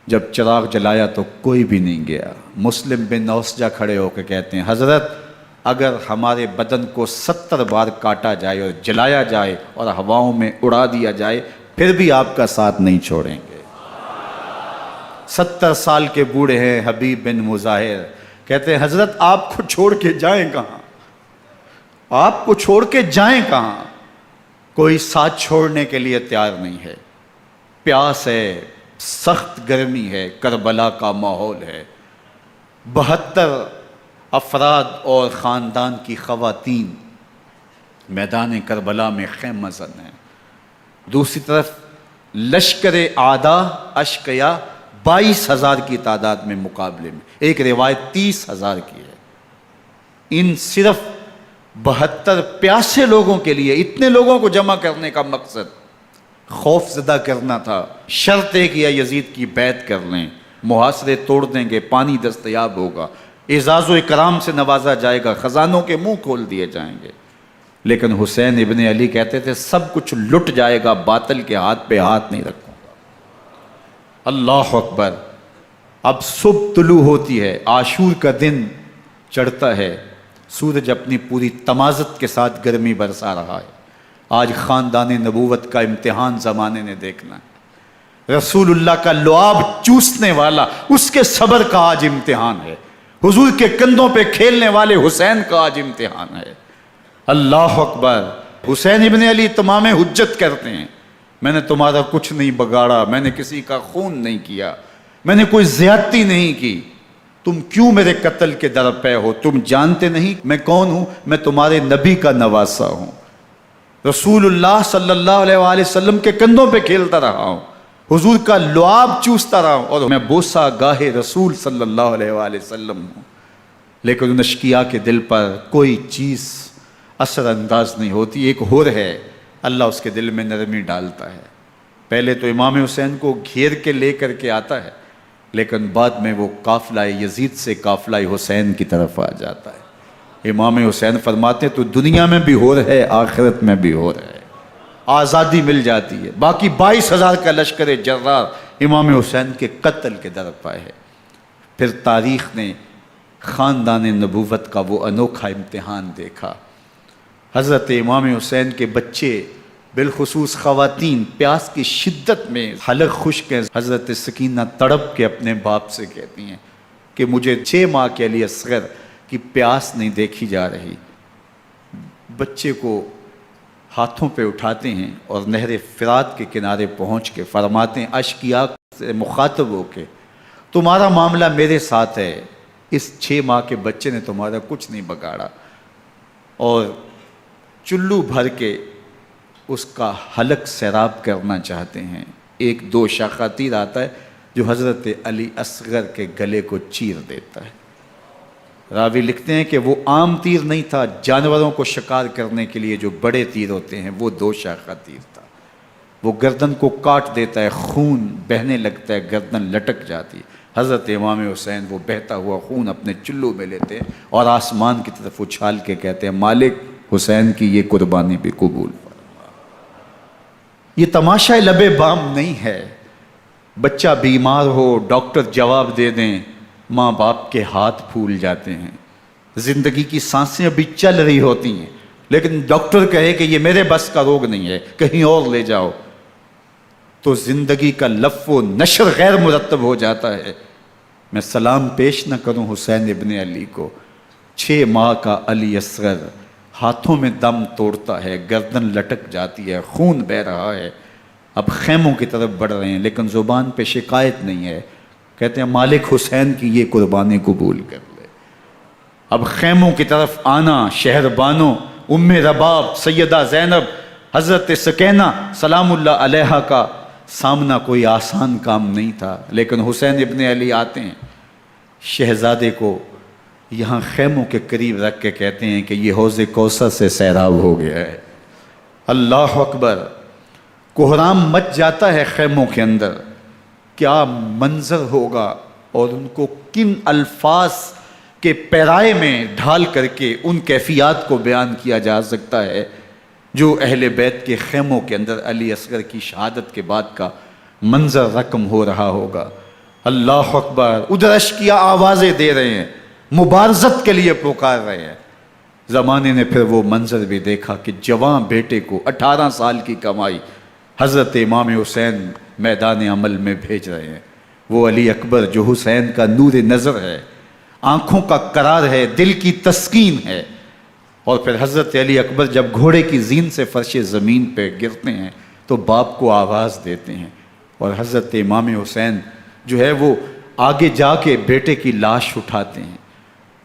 جب چراغ جلایا تو کوئی بھی نہیں گیا۔ مسلم بن اوسجہ کھڑے ہو کے کہتے ہیں حضرت اگر ہمارے بدن کو 70 بار کاٹا جائے اور جلایا جائے اور ہواؤں میں اڑا دیا جائے پھر بھی آپ کا ساتھ نہیں چھوڑیں گے۔ 70 سال کے بوڑھے ہیں حبیب بن مظاہر، کہتے ہیں حضرت آپ کو چھوڑ کے جائیں کہاں، آپ کو چھوڑ کے جائیں کہاں، کوئی ساتھ چھوڑنے کے لیے تیار نہیں ہے، پیاس ہے، سخت گرمی ہے، کربلا کا ماحول ہے، 72 افراد اور خاندان کی خواتین میدان کربلا میں خیمہ زن ہیں، دوسری طرف لشکر اعداء اشقیا 22,000 کی تعداد میں مقابلے میں، ایک روایت 30,000 کی ہے۔ ان صرف 72 پیاسے لوگوں کے لیے اتنے لوگوں کو جمع کرنے کا مقصد خوف زدہ کرنا تھا۔ شرط ہے کہ یزید کی بیعت کر لیں، محاصرے توڑ دیں گے، پانی دستیاب ہوگا، اعزاز و اکرام سے نوازا جائے گا، خزانوں کے منہ کھول دیے جائیں گے۔ لیکن حسین ابن علی کہتے تھے سب کچھ لٹ جائے گا، باطل کے ہاتھ پہ ہاتھ نہیں رکھوں گا۔ اللہ اکبر۔ اب صبح طلوع ہوتی ہے، عاشور کا دن چڑھتا ہے، سورج اپنی پوری تمازت کے ساتھ گرمی برسا رہا ہے۔ آج خاندان نبوت کا امتحان زمانے نے دیکھنا ہے۔ رسول اللہ کا لعاب چوسنے والا اس کے صبر کا آج امتحان ہے، حضور کے کندھوں پہ کھیلنے والے حسین کا آج امتحان ہے۔ اللہ اکبر۔ حسین ابن علی تمام حجت کرتے ہیں میں نے تمہارا کچھ نہیں بگاڑا، میں نے کسی کا خون نہیں کیا، میں نے کوئی زیادتی نہیں کی، تم کیوں میرے قتل کے در پہ ہو؟ تم جانتے نہیں میں کون ہوں؟ میں تمہارے نبی کا نواسا ہوں، رسول اللہ صلی اللہ علیہ وآلہ وسلم کے کندھوں پہ کھیلتا رہا ہوں، حضور کا لعاب چوستا رہا ہوں، اور میں بوسہ گاہ رسول صلی اللہ علیہ وآلہ وسلم ہوں۔ لیکن ان اشقیاء کے دل پر کوئی چیز اثر انداز نہیں ہوتی۔ ایک ہور ہے، اللہ اس کے دل میں نرمی ڈالتا ہے۔ پہلے تو امام حسین کو گھیر کے لے کر کے آتا ہے، لیکن بعد میں وہ قافلہ یزید سے قافلہ حسین کی طرف آ جاتا ہے۔ امام حسین فرماتے ہیں تو دنیا میں بھی ہور ہے، آخرت میں بھی ہور ہے، آزادی مل جاتی ہے۔ باقی 22,000 کا لشکر جرار امام حسین کے قتل کے در پہ ہے۔ پھر تاریخ نے خاندان نبوت کا وہ انوکھا امتحان دیکھا۔ حضرت امام حسین کے بچے بالخصوص خواتین پیاس کی شدت میں حلق خشک ہیں۔ حضرت سکینہ تڑپ کے اپنے باپ سے کہتی ہیں کہ مجھے 6 ماہ کے علی اصغر کی پیاس نہیں دیکھی جا رہی۔ بچے کو ہاتھوں پہ اٹھاتے ہیں اور نہر فرات کے کنارے پہنچ کے فرماتے ہیں اشقیاء سے مخاطب ہو کے تمہارا معاملہ میرے ساتھ ہے، اس 6 ماہ کے بچے نے تمہارا کچھ نہیں بگاڑا، اور چلو بھر کے اس کا حلق سیراب کرنا چاہتے ہیں۔ ایک 2 شاخہ تیر آتا ہے جو حضرت علی اصغر کے گلے کو چیر دیتا ہے۔ راوی لکھتے ہیں کہ وہ عام تیر نہیں تھا، جانوروں کو شکار کرنے کے لیے جو بڑے تیر ہوتے ہیں وہ 2 شاخہ تیر تھا۔ وہ گردن کو کاٹ دیتا ہے، خون بہنے لگتا ہے، گردن لٹک جاتی ہے۔ حضرت امام حسین وہ بہتا ہوا خون اپنے چلو میں لیتے ہیں اور آسمان کی طرف اچھال کے کہتے ہیں مالک حسین کی یہ قربانی بھی قبول فرما۔ یہ تماشا لب بام نہیں ہے، بچہ بیمار ہو ڈاکٹر جواب دے دیں، ماں باپ کے ہاتھ پھول جاتے ہیں، زندگی کی سانسیں ابھی چل رہی ہوتی ہیں، لیکن ڈاکٹر کہے کہ یہ میرے بس کا روگ نہیں ہے، کہیں اور لے جاؤ، تو زندگی کا لف و نشر غیر مرتب ہو جاتا ہے۔ میں سلام پیش نہ کروں حسین ابن علی کو، 6 ماہ کا علی اصغر ہاتھوں میں دم توڑتا ہے، گردن لٹک جاتی ہے، خون بہہ رہا ہے، اب خیموں کی طرف بڑھ رہے ہیں، لیکن زبان پہ شکایت نہیں ہے، کہتے ہیں مالک حسین کی یہ قربانی قبول کر لے۔ اب خیموں کی طرف آنا، شہر بانوں ام رباب سیدہ زینب حضرت سکینہ سلام اللہ علیہا کا سامنا کوئی آسان کام نہیں تھا، لیکن حسین ابن علی آتے ہیں، شہزادے کو یہاں خیموں کے قریب رکھ کے کہتے ہیں کہ یہ حوض کوثر سے سیراب ہو گیا ہے۔ اللہ اکبر، کوہرام مچ جاتا ہے خیموں کے اندر، کیا منظر ہوگا اور ان کو کن الفاظ کے پیرائے میں ڈھال کر کے ان کیفیات کو بیان کیا جا سکتا ہے جو اہل بیت کے خیموں کے اندر علی اصغر کی شہادت کے بعد کا منظر رقم ہو رہا ہوگا۔ اللہ اکبر، ادھر اشکیا آوازیں دے رہے ہیں، مبارزت کے لیے پکار رہے ہیں۔ زمانے نے پھر وہ منظر بھی دیکھا کہ جوان بیٹے کو 18 سال کی کمائی حضرت امام حسین میدان عمل میں بھیج رہے ہیں۔ وہ علی اکبر جو حسین کا نور نظر ہے، آنکھوں کا قرار ہے، دل کی تسکین ہے۔ اور پھر حضرت علی اکبر جب گھوڑے کی زین سے فرش زمین پہ گرتے ہیں تو باپ کو آواز دیتے ہیں، اور حضرت امام حسین جو ہے وہ آگے جا کے بیٹے کی لاش اٹھاتے ہیں۔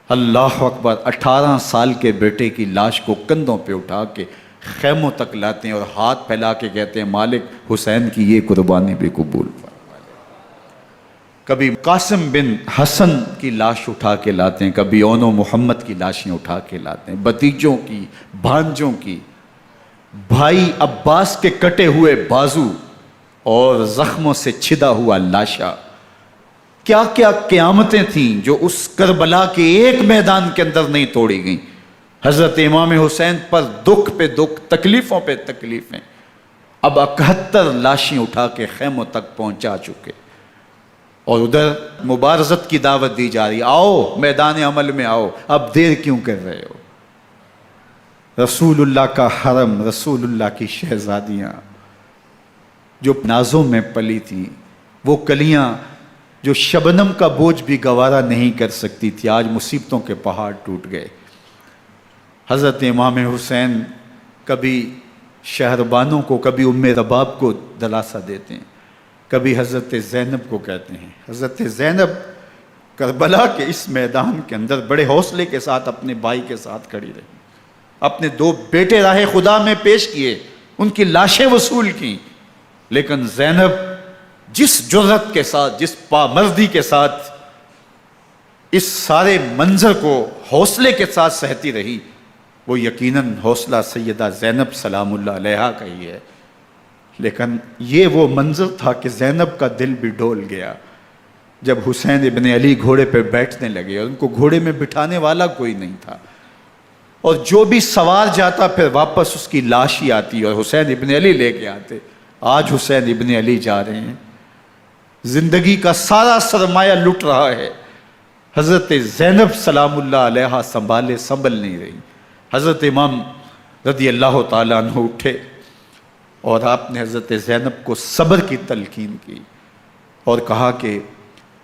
اللہ اکبر، 18 سال کے بیٹے کی لاش کو کندھوں پہ اٹھا کے خیموں تک لاتے ہیں اور ہاتھ پھیلا کے کہتے ہیں مالک حسین کی یہ قربانی بھی قبول فرما۔ کبھی قاسم بن حسن کی لاش اٹھا کے لاتے ہیں، کبھی اون و محمد کی لاشیں اٹھا کے لاتے ہیں، بھتیجوں کی، بھانجوں کی، بھائی عباس کے کٹے ہوئے بازو اور زخموں سے چھدا ہوا لاشا۔ کیا کیا قیامتیں تھیں جو اس کربلا کے ایک میدان کے اندر نہیں توڑی گئیں۔ حضرت امام حسین پر دکھ پہ دکھ، تکلیفوں پہ تکلیفیں۔ اب 71 لاشیں اٹھا کے خیموں تک پہنچا چکے، اور ادھر مبارزت کی دعوت دی جا رہی، آؤ میدان عمل میں آؤ، اب دیر کیوں کر رہے ہو۔ رسول اللہ کا حرم، رسول اللہ کی شہزادیاں جو نازوں میں پلی تھیں، وہ کلیاں جو شبنم کا بوجھ بھی گوارا نہیں کر سکتی تھی، آج مصیبتوں کے پہاڑ ٹوٹ گئے۔ حضرت امام حسین کبھی شہربانوں کو، کبھی ام رباب کو دلاسا دیتے ہیں، کبھی حضرت زینب کو کہتے ہیں۔ حضرت زینب کربلا کے اس میدان کے اندر بڑے حوصلے کے ساتھ اپنے بھائی کے ساتھ کھڑی رہی، اپنے 2 بیٹے راہ خدا میں پیش کیے، ان کی لاشیں وصول کیں، لیکن زینب جس جرأت کے ساتھ، جس پامردی کے ساتھ اس سارے منظر کو حوصلے کے ساتھ سہتی رہی، وہ یقیناً حوصلہ سیدہ زینب سلام اللہ علیہا کا ہی ہے۔ لیکن یہ وہ منظر تھا کہ زینب کا دل بھی ڈول گیا جب حسین ابن علی گھوڑے پہ بیٹھنے لگے اور ان کو گھوڑے میں بٹھانے والا کوئی نہیں تھا، اور جو بھی سوار جاتا پھر واپس اس کی لاش ہی آتی اور حسین ابن علی لے کے آتے۔ آج حسین ابن علی جا رہے ہیں، زندگی کا سارا سرمایہ لٹ رہا ہے، حضرت زینب سلام اللہ علیہا سنبھل نہیں رہی۔ حضرت امام رضی اللہ تعالیٰ عنہ اٹھے اور آپ نے حضرت زینب کو صبر کی تلقین کی اور کہا کہ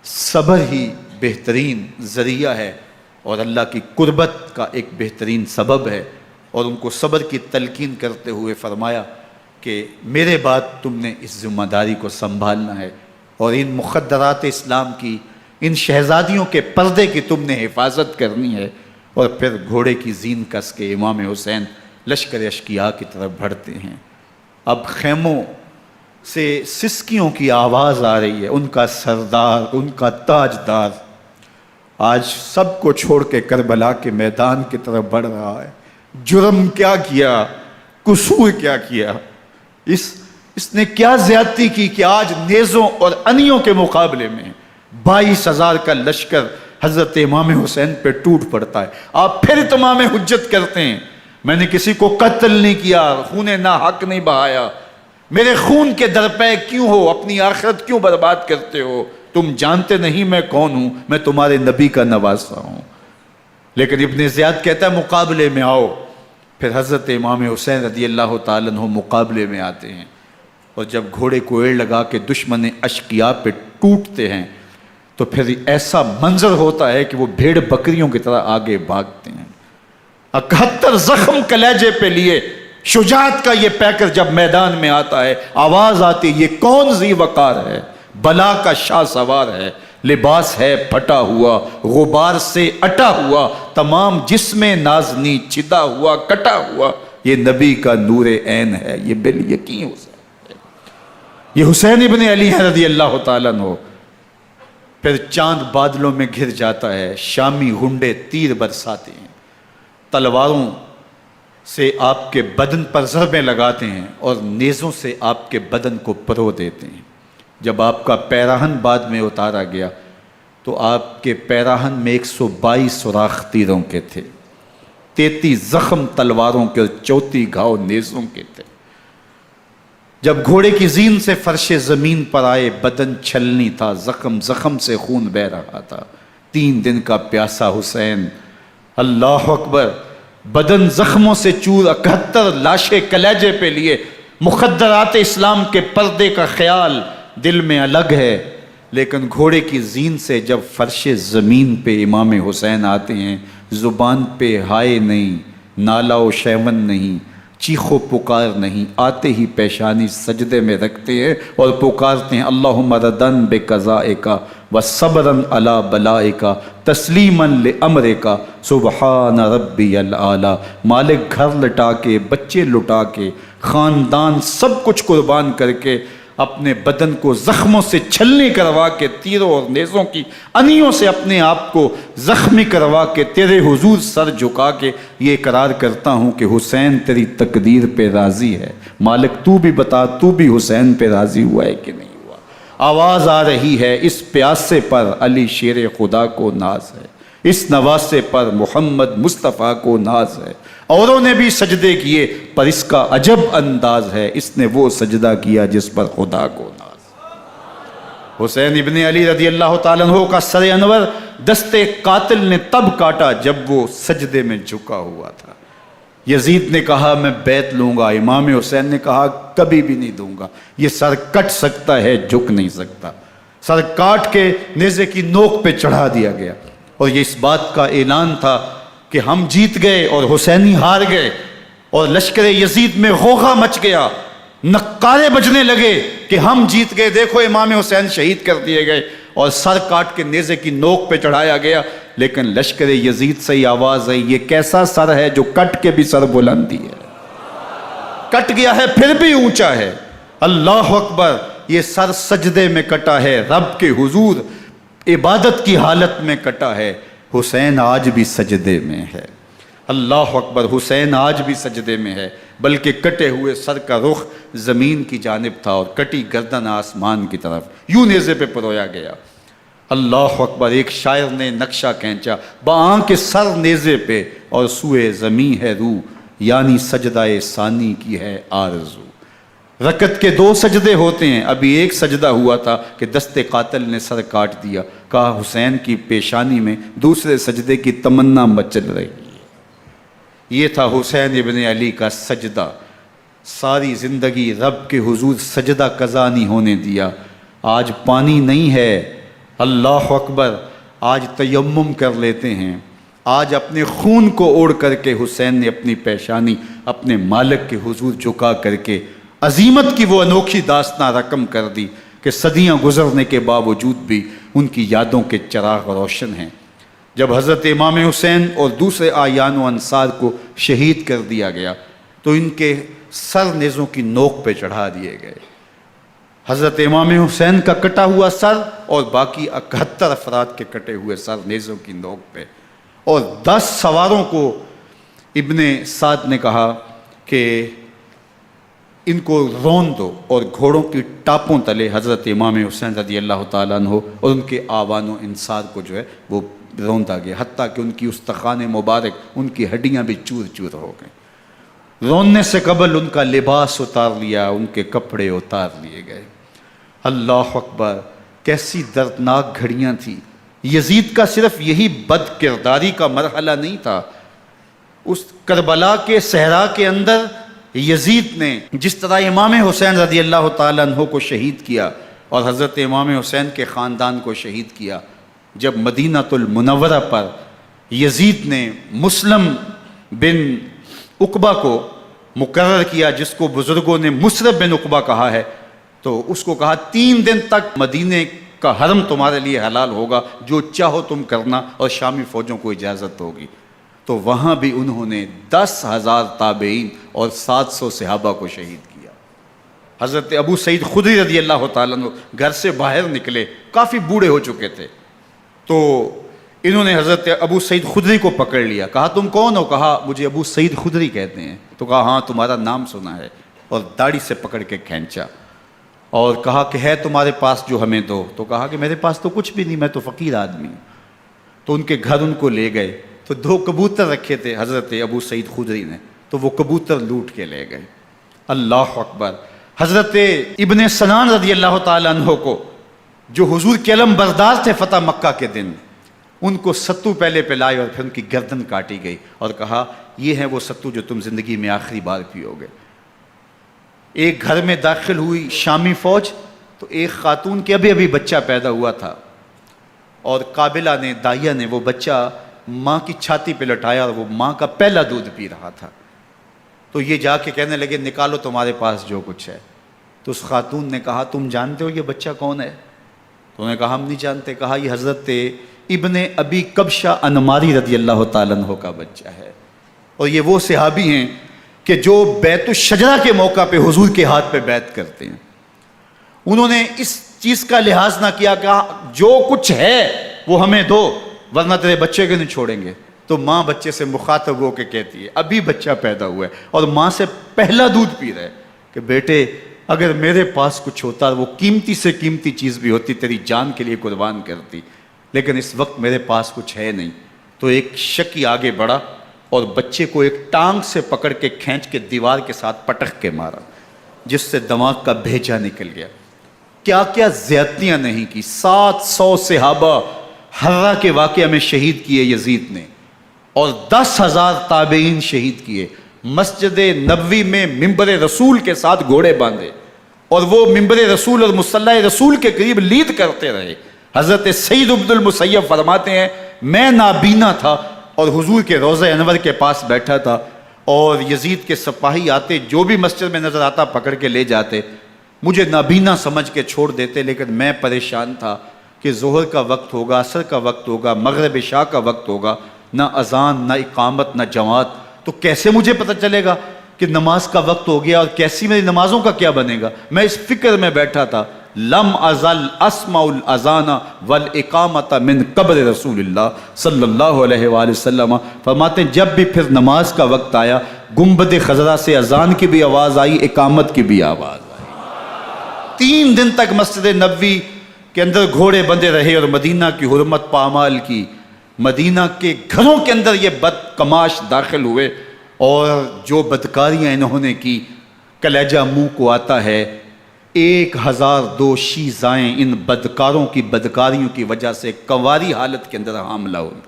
صبر ہی بہترین ذریعہ ہے اور اللہ کی قربت کا ایک بہترین سبب ہے، اور ان کو صبر کی تلقین کرتے ہوئے فرمایا کہ میرے بعد تم نے اس ذمہ داری کو سنبھالنا ہے اور ان مخدرات اسلام کی، ان شہزادیوں کے پردے کی تم نے حفاظت کرنی ہے۔ اور پھر گھوڑے کی زین کس کے امام حسین لشکر اشکیا کی طرف بڑھتے ہیں۔ اب خیموں سے سسکیوں کی آواز آ رہی ہے، ان کا سردار، ان کا تاجدار آج سب کو چھوڑ کے کربلا کے میدان کی طرف بڑھ رہا ہے۔ جرم کیا کیا، قصور کیا کیا، اس نے کیا زیادتی کی کہ آج نیزوں اور انیوں کے مقابلے میں 22,000 کا لشکر حضرت امام حسین پہ ٹوٹ پڑتا ہے۔ آپ پھر اتمام حجت کرتے ہیں، میں نے کسی کو قتل نہیں کیا، خون ناحق نہیں بہایا، میرے خون کے درپے کیوں ہو، اپنی آخرت کیوں برباد کرتے ہو، تم جانتے نہیں میں کون ہوں، میں تمہارے نبی کا نواسا ہوں۔ لیکن ابن زیاد کہتا ہے مقابلے میں آؤ۔ پھر حضرت امام حسین رضی اللہ تعالیٰ عنہ مقابلے میں آتے ہیں، اور جب گھوڑے کو ایڑ لگا کے دشمن اشقیاء پہ ٹوٹتے ہیں تو پھر ایسا منظر ہوتا ہے کہ وہ بھیڑ بکریوں کی طرح آگے بھاگتے ہیں۔ 71 زخم کلیجے پہ لیے شجاعت کا یہ پیکر جب میدان میں آتا ہے، آواز آتی، یہ کون ذی وقار ہے، بلا کا شاہ سوار ہے، لباس ہے پھٹا ہوا غبار سے اٹا ہوا، تمام جسم نازنی چھدا ہوا کٹا ہوا، یہ نبی کا نور عین ہے، یہ بالیقین حسین ہے، یہ حسین ابن علی ہے رضی اللہ تعالیٰ عنہ۔ پھر چاند بادلوں میں گھر جاتا ہے، شامی غنڈے تیر برساتے ہیں، تلواروں سے آپ کے بدن پر ضربیں لگاتے ہیں اور نیزوں سے آپ کے بدن کو پرو دیتے ہیں۔ جب آپ کا پیراہن بعد میں اتارا گیا تو آپ کے پیراہن میں 122 سوراخ تیروں کے تھے، 33 زخم تلواروں کے اور 34 گھاؤ نیزوں کے تھے۔ جب گھوڑے کی زین سے فرش زمین پر آئے، بدن چھلنی تھا، زخم زخم سے خون بہ رہا تھا، 3 دن کا پیاسا حسین، اللہ اکبر، بدن زخموں سے چور، 71 لاشیں کلیجے پہ لیے، مخدرات اسلام کے پردے کا خیال دل میں الگ ہے، لیکن گھوڑے کی زین سے جب فرش زمین پہ امام حسین آتے ہیں، زبان پہ ہائے نہیں، نالا و شیون نہیں، چیخ و پکار نہیں، آتے ہی پیشانی سجدے میں رکھتے ہیں اور پکارتے ہیں اللہم ردن بقضائک وصبرن علی بلائک تسلیمن لامرک سبحان ربی الاعلی۔ مالک گھر لٹا کے، بچے لٹا کے، خاندان سب کچھ قربان کر کے، اپنے بدن کو زخموں سے چھلنی کروا کے، تیروں اور نیزوں کی انیوں سے اپنے آپ کو زخمی کروا کے، تیرے حضور سر جھکا کے یہ اقرار کرتا ہوں کہ حسین تیری تقدیر پہ راضی ہے، مالک تو بھی بتا، تو بھی حسین پہ راضی ہوا ہے کہ نہیں ہوا؟ آواز آ رہی ہے، اس پیاسے پر علی شیر خدا کو ناز ہے، اس نواسے پر محمد مصطفیٰ کو ناز ہے، اوروں نے بھی سجدے کیے پر اس کا عجب انداز ہے، اس نے وہ سجدہ کیا جس پر خدا کو ناز۔ حسین ابن علی رضی اللہ تعالیٰ عنہ کا سر انور دستے قاتل نے تب کاٹا جب وہ سجدے میں جھکا ہوا تھا۔ یزید نے کہا میں بیعت لوں گا، امام حسین نے کہا کبھی بھی نہیں دوں گا، یہ سر کٹ سکتا ہے جھک نہیں سکتا۔ سر کاٹ کے نیزے کی نوک پہ چڑھا دیا گیا اور یہ اس بات کا اعلان تھا کہ ہم جیت گئے اور حسینی ہار گئے، اور لشکر یزید میں غوغا مچ گیا، نقارے بجنے لگے کہ ہم جیت گئے، دیکھو امام حسین شہید کر دیے گئے، اور سر کاٹ کے نیزے کی نوک پہ چڑھایا گیا۔ لیکن لشکر یزید سے ہی آواز آئی یہ کیسا سر ہے جو کٹ کے بھی سر بلندی ہے، کٹ گیا ہے پھر بھی اونچا ہے، اللہ اکبر، یہ سر سجدے میں کٹا ہے، رب کے حضور عبادت کی حالت میں کٹا ہے، حسین آج بھی سجدے میں ہے، اللہ اکبر، حسین آج بھی سجدے میں ہے، بلکہ کٹے ہوئے سر کا رخ زمین کی جانب تھا اور کٹی گردن آسمان کی طرف، یوں نیزے پہ پرویا گیا، اللہ اکبر۔ ایک شاعر نے نقشہ کھینچا، بآنکھ سر نیزے پہ اور سوئے زمین ہے روح، یعنی سجدہ ثانی کی ہے آرزو۔ رکعت کے 2 سجدے ہوتے ہیں، ابھی ایک سجدہ ہوا تھا کہ دست قاتل نے سر کاٹ دیا، کہا حسین کی پیشانی میں دوسرے سجدے کی تمنا مچل رہی ہے۔ یہ تھا حسین ابن علی کا سجدہ، ساری زندگی رب کے حضور سجدہ قضا نہیں ہونے دیا۔ آج پانی نہیں ہے، اللہ اکبر، آج تیمم کر لیتے ہیں، آج اپنے خون کو اوڑھ کر کے حسین نے اپنی پیشانی اپنے مالک کے حضور جھکا کر کے عظیمت کی وہ انوکھی داستان رقم کر دی کہ صدیاں گزرنے کے باوجود بھی ان کی یادوں کے چراغ روشن ہیں۔ جب حضرت امام حسین اور دوسرے اعیان و انصار کو شہید کر دیا گیا تو ان کے سر نیزوں کی نوک پہ چڑھا دیے گئے، حضرت امام حسین کا کٹا ہوا سر اور باقی 71 افراد کے کٹے ہوئے سر نیزوں کی نوک پہ، اور 10 سواروں کو ابن سعد نے کہا کہ ان کو رون دو، اور گھوڑوں کی ٹاپوں تلے حضرت امام حسین رضی اللہ تعالیٰ عنہ اور ان کے آوان و انصار کو جو ہے وہ روندا گیا، حتیٰ کہ ان کی استخوان مبارک، ان کی ہڈیاں بھی چور چور ہو گئیں۔ روننے سے قبل ان کا لباس اتار لیا، ان کے کپڑے اتار لیے گئے، اللہ اکبر، کیسی دردناک گھڑیاں تھیں۔ یزید کا صرف یہی بد کرداری کا مرحلہ نہیں تھا، اس کربلا کے صحرا کے اندر یزید نے جس طرح امام حسین رضی اللہ تعالیٰ عنہ کو شہید کیا اور حضرت امام حسین کے خاندان کو شہید کیا، جب مدینہ المنورہ پر یزید نے مسلم بن عقبہ کو مقرر کیا، جس کو بزرگوں نے مصرب بن عقبہ کہا ہے، تو اس کو کہا 3 دن تک مدینے کا حرم تمہارے لیے حلال ہوگا، جو چاہو تم کرنا، اور شامی فوجوں کو اجازت ہوگی۔ تو وہاں بھی انہوں نے 10,000 تابعین اور 700 صحابہ کو شہید کیا۔ حضرت ابو سعید خدری رضی اللہ تعالیٰ عنہ گھر سے باہر نکلے، کافی بوڑھے ہو چکے تھے، تو انہوں نے حضرت ابو سعید خدری کو پکڑ لیا، کہا تم کون ہو؟ کہا مجھے ابو سعید خدری کہتے ہیں۔ تو کہا ہاں تمہارا نام سنا ہے، اور داڑھی سے پکڑ کے کھینچا اور کہا کہ ہے تمہارے پاس جو ہمیں دو؟ تو کہا کہ میرے پاس تو کچھ بھی نہیں، میں تو فقیر آدمی ہوں۔ تو ان کے گھر ان کو لے گئے، تو 2 کبوتر رکھے تھے حضرت ابو سعید خدری نے، تو وہ کبوتر لوٹ کے لے گئے۔ اللہ اکبر۔ حضرت ابن سنان رضی اللہ تعالیٰ عنہ کو، جو حضور کے علم بردار تھے فتح مکہ کے دن، ان کو ستو پہلے پلائے اور پھر ان کی گردن کاٹی گئی، اور کہا یہ ہے وہ ستو جو تم زندگی میں آخری بار پیو گے۔ ایک گھر میں داخل ہوئی شامی فوج، تو ایک خاتون کے ابھی بچہ پیدا ہوا تھا، اور قابلہ نے، دائیا نے، وہ بچہ ماں کی چھاتی پہ لٹایا، اور وہ ماں کا پہلا دودھ پی رہا تھا۔ تو یہ جا کے کہنے لگے نکالو تمہارے پاس جو کچھ ہے۔ تو اس خاتون نے کہا تم جانتے ہو یہ بچہ کون ہے؟ تو انہوں نے کہا ہم نہیں جانتے۔ کہا یہ حضرت ابن ابی کبشہ انماری رضی اللہ تعالیٰ عنہ کا بچہ ہے، اور یہ وہ صحابی ہیں کہ جو بیت الشجرہ کے موقع پہ حضور کے ہاتھ پہ بیعت کرتے ہیں۔ انہوں نے اس چیز کا لحاظ نہ کیا کہ جو کچھ ہے وہ ہمیں دو، ورنہ تیرے بچے کو نہیں چھوڑیں گے۔ تو ماں بچے سے مخاطب ہو کے کہتی ہے، ابھی بچہ پیدا ہوا ہے اور ماں سے پہلا دودھ پی رہا ہے، کہ بیٹے اگر میرے پاس کچھ ہوتا، وہ قیمتی سے قیمتی چیز بھی ہوتی، تیری جان کے لیے قربان کرتی، لیکن اس وقت میرے پاس کچھ ہے نہیں۔ تو ایک شکی آگے بڑھا اور بچے کو ایک ٹانگ سے پکڑ کے کھینچ کے دیوار کے ساتھ پٹک کے مارا، جس سے دماغ کا بھیجا نکل گیا۔ کیا کیا زیادتیاں نہیں کی۔ 700 صحابہ حرہ کے واقعہ میں شہید کیے یزید نے، اور 10,000 تابعین شہید کیے۔ مسجد نبوی میں ممبر رسول کے ساتھ گھوڑے باندھے، اور وہ ممبر رسول اور مصلی رسول کے قریب لید کرتے رہے۔ حضرت سعید بن المسیب فرماتے ہیں میں نابینا تھا اور حضور کے روضہ انور کے پاس بیٹھا تھا، اور یزید کے سپاہی آتے، جو بھی مسجد میں نظر آتا پکڑ کے لے جاتے، مجھے نابینا سمجھ کے چھوڑ دیتے، لیکن میں پریشان تھا کہ ظہر کا وقت ہوگا، عصر کا وقت ہوگا، مغرب عشاء کا وقت ہوگا، نہ اذان، نہ اقامت، نہ جماعت، تو کیسے مجھے پتہ چلے گا کہ نماز کا وقت ہو گیا، اور کیسی میری نمازوں کا کیا بنے گا؟ میں اس فکر میں بیٹھا تھا۔ لم ازل اسمع الاذان والاقامت من قبر رسول اللہ صلی اللہ علیہ وآلہ وسلم۔ فرماتے ہیں جب بھی پھر نماز کا وقت آیا، گنبد خضرا سے اذان کی بھی آواز آئی، اقامت کی بھی آواز آئی۔ 3 دن تک مسجد نبوی کے اندر گھوڑے بندے رہے، اور مدینہ کی حرمت پامال کی۔ مدینہ کے گھروں کے اندر یہ بدکماش داخل ہوئے، اور جو بدکاریاں انہوں نے کی کلیجہ منہ کو آتا ہے۔ 1002 شیزائیں ان بدکاروں کی بدکاریوں کی وجہ سے کنواری حالت کے اندر حاملہ ہوئی۔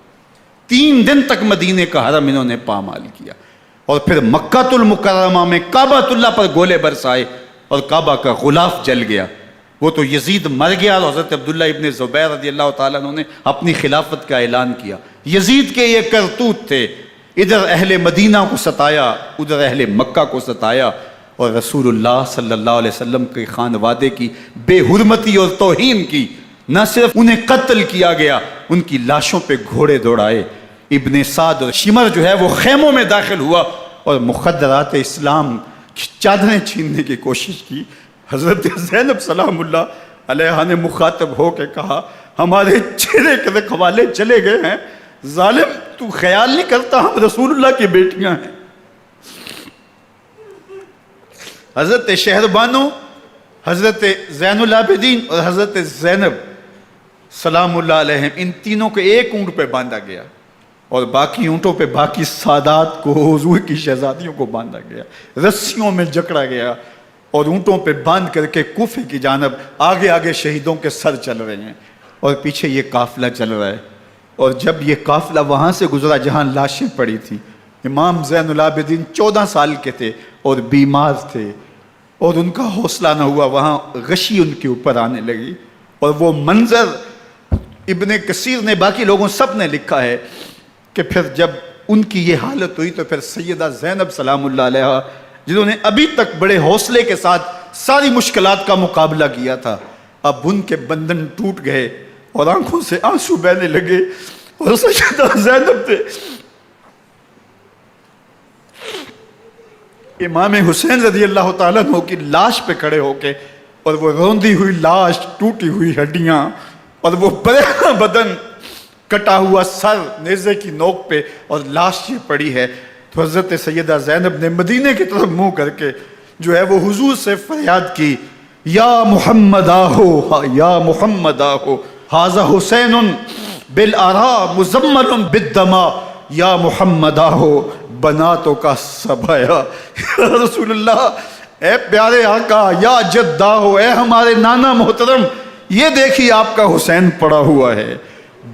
3 دن تک مدینے کا حرم انہوں نے پامال کیا، اور پھر مکہ المکرمہ میں کعبۃ اللہ پر گولے برسائے، اور کعبہ کا غلاف جل گیا۔ وہ تو یزید مر گیا، اور حضرت عبداللہ ابن زبیر رضی اللہ تعالیٰ عنہ نے اپنی خلافت کا اعلان کیا۔ یزید کے یہ کرتوت تھے، ادھر اہل مدینہ کو ستایا، ادھر اہل مکہ کو ستایا، اور رسول اللہ صلی اللہ علیہ وسلم کے خانوادے کی بے حرمتی اور توہین کی۔ نہ صرف انہیں قتل کیا گیا، ان کی لاشوں پہ گھوڑے دوڑائے۔ ابن سعد اور شمر جو ہے وہ خیموں میں داخل ہوا، اور مخدرات اسلام کی چادریں چھیننے کی کوشش کی۔ حضرت زینب سلام اللہ علیہ نے مخاطب ہو کے کہا ہمارے چہرے کے رکھوالے چلے گئے ہیں، ظالم تو خیال نہیں کرتا ہم رسول اللہ کی بیٹیاں ہیں۔ حضرت شہربانو، حضرت زین العابدین اور حضرت زینب سلام اللہ علیہ، ان تینوں کو ایک اونٹ پہ باندھا گیا، اور باقی اونٹوں پہ باقی سادات کو، حضور کی شہزادیوں کو باندھا گیا، رسیوں میں جکڑا گیا، اور اونٹوں پہ باندھ کر کے کوفے کی جانب آگے آگے شہیدوں کے سر چل رہے ہیں، اور پیچھے یہ قافلہ چل رہا ہے۔ اور جب یہ قافلہ وہاں سے گزرا جہاں لاشیں پڑی تھیں، امام زین العابدین 14 سال کے تھے اور بیمار تھے، اور ان کا حوصلہ نہ ہوا، وہاں غشی ان کے اوپر آنے لگی، اور وہ منظر ابن کثیر نے، باقی لوگوں سب نے لکھا ہے کہ پھر جب ان کی یہ حالت ہوئی تو پھر سیدہ زینب سلام اللہ علیہ، جنہوں نے ابھی تک بڑے حوصلے کے ساتھ ساری مشکلات کا مقابلہ کیا تھا، اب ان کے بندھن ٹوٹ گئے اور آنکھوں سے آنسو بہنے لگے، اور سیدہ زینب نے امام حسین رضی اللہ تعالیٰ عنہ کی لاش پہ کھڑے ہو کے، اور وہ روندی ہوئی لاش، ٹوٹی ہوئی ہڈیاں، اور وہ برینا بدن، کٹا ہوا سر نیزے کی نوک پہ، اور لاش یہ پڑی ہے، تو حضرت سیدہ زینب نے مدینے کی طرف منہ کر کے جو ہے وہ حضور سے فریاد کی، یا محمد آہو، یا محمد آہو، ھذا حسین بالآراء مزمل بالدماء، یا محمد آہو بناتوں کا سبایا۔ یا رسول اللہ، اے پیارے آقا، یا جد آہو، اے ہمارے نانا محترم، یہ دیکھیے آپ کا حسین پڑا ہوا ہے،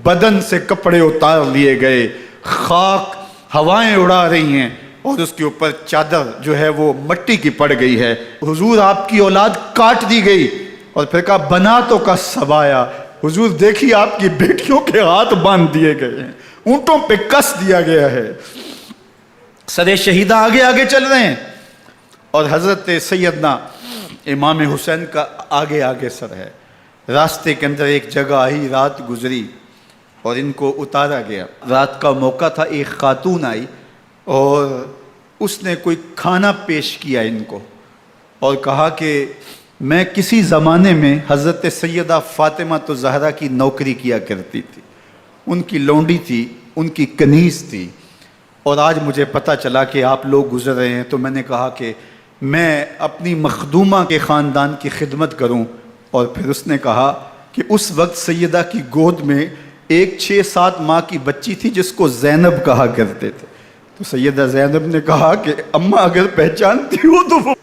بدن سے کپڑے اتار لیے گئے، خاک ہوائیں اڑا رہی ہیں، اور اس کے اوپر چادر جو ہے وہ مٹی کی پڑ گئی ہے۔ حضور آپ کی اولاد کاٹ دی گئی، اور پھر کہا بناتوں کا سبایا، حضور دیکھیے آپ کی بیٹیوں کے ہاتھ باندھ دیے گئے ہیں، اونٹوں پہ کس دیا گیا ہے، سر شہیدہ آگے آگے چل رہے ہیں، اور حضرت سیدنا امام حسین کا آگے آگے سر ہے۔ راستے کے اندر ایک جگہ آئی، رات گزری اور ان کو اتارا گیا۔ رات کا موقع تھا، ایک خاتون آئی اور اس نے کوئی کھانا پیش کیا ان کو، اور کہا کہ میں کسی زمانے میں حضرت سیدہ فاطمہ تو زہرا کی نوکری کیا کرتی تھی، ان کی لونڈی تھی، ان کی کنیز تھی، اور آج مجھے پتہ چلا کہ آپ لوگ گزر رہے ہیں، تو میں نے کہا کہ میں اپنی مخدومہ کے خاندان کی خدمت کروں۔ اور پھر اس نے کہا کہ اس وقت سیدہ کی گود میں ایک 6-7 ماہ کی بچی تھی جس کو زینب کہا کرتے تھے، تو سیدہ زینب نے کہا کہ اماں اگر پہچانتی ہو تو وہ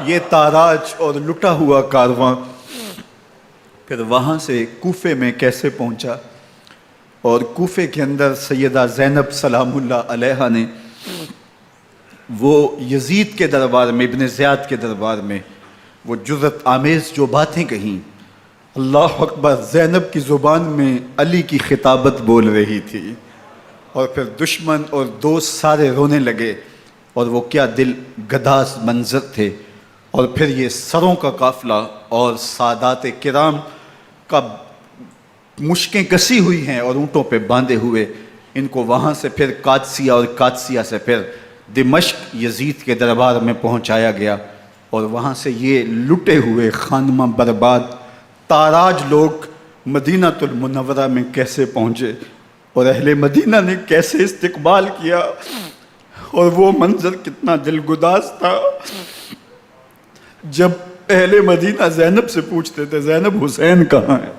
یہ تاراج اور لٹا ہوا کارواں پھر وہاں سے کوفے میں کیسے پہنچا، اور کوفے کے اندر سیدہ زینب سلام اللہ علیہا نے وہ یزید کے دربار میں، ابن زیاد کے دربار میں وہ جرأت آمیز جو باتیں کہیں، اللہ اکبر، زینب کی زبان میں علی کی خطابت بول رہی تھی، اور پھر دشمن اور دوست سارے رونے لگے، اور وہ کیا دل گداز منظر تھے۔ اور پھر یہ سروں کا قافلہ اور سادات کرام کا مشکیں کسی ہوئی ہیں اور اونٹوں پہ باندھے ہوئے، ان کو وہاں سے پھر قادسیہ اور قادسیہ سے پھر دمشق یزید کے دربار میں پہنچایا گیا، اور وہاں سے یہ لٹے ہوئے خانمہ برباد تاراج لوگ مدینہ المنورہ میں کیسے پہنچے، اور اہل مدینہ نے کیسے استقبال کیا، اور وہ منظر کتنا دلگداز تھا جب اہل مدینہ زینب سے پوچھتے تھے زینب حسین کہاں ہے؟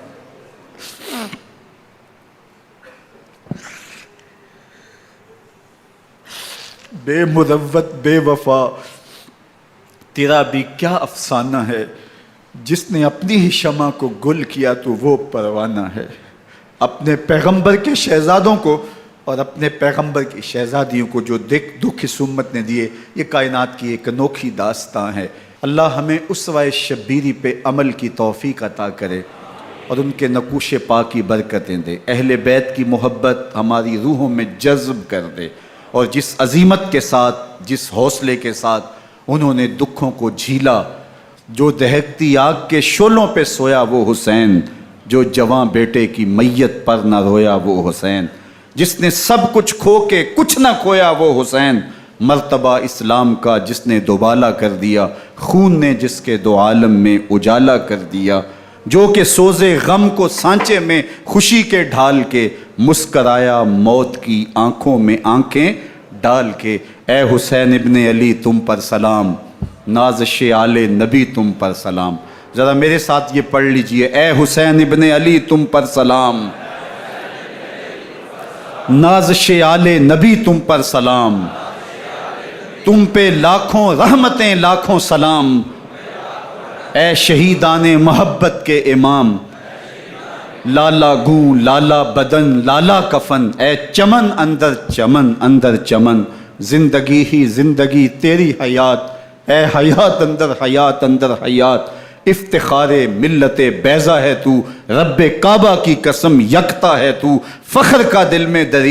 بے مروت بے وفا تیرا بھی کیا افسانہ ہے، جس نے اپنی ہی شمع کو گل کیا تو وہ پروانہ ہے۔ اپنے پیغمبر کے شہزادوں کو اور اپنے پیغمبر کی شہزادیوں کو جو دکھ اس امت نے دیے، یہ کائنات کی ایک انوکھی داستان ہے۔ اللہ ہمیں اسوہ شبیری پہ عمل کی توفیق عطا کرے اور ان کے نقوش پاک کی برکتیں دے، اہل بیت کی محبت ہماری روحوں میں جذب کر دے، اور جس عظیمت کے ساتھ، جس حوصلے کے ساتھ انہوں نے دکھوں کو جھیلا، جو دہکتی آگ کے شعلوں پہ سویا وہ حسین، جو جواں بیٹے کی میت پر نہ رویا وہ حسین، جس نے سب کچھ کھو کے کچھ نہ کھویا وہ حسین، مرتبہ اسلام کا جس نے دوبالا کر دیا، خون نے جس کے دو عالم میں اجالا کر دیا، جو کہ سوزے غم کو سانچے میں خوشی کے ڈھال کے، مسکرایا موت کی آنکھوں میں آنکھیں ڈال کے۔ اے حسین ابن علی تم پر سلام، نازش آل نبی تم پر سلام۔ ذرا میرے ساتھ یہ پڑھ لیجئے، اے حسین ابن علی تم پر سلام، نازش آل نبی تم پر سلام، تم پہ لاکھوں رحمتیں لاکھوں سلام، اے شہیدان محبت کے امام، لالا گوں لالا بدن لالا کفن، اے چمن اندر چمن، زندگی ہی زندگی تیری حیات اے حیات اندر حیات اندر حیات، افتخار ملت بیضا ہے تو، رب کعبہ کی قسم یکتا ہے تو، فخر کا دل میں دری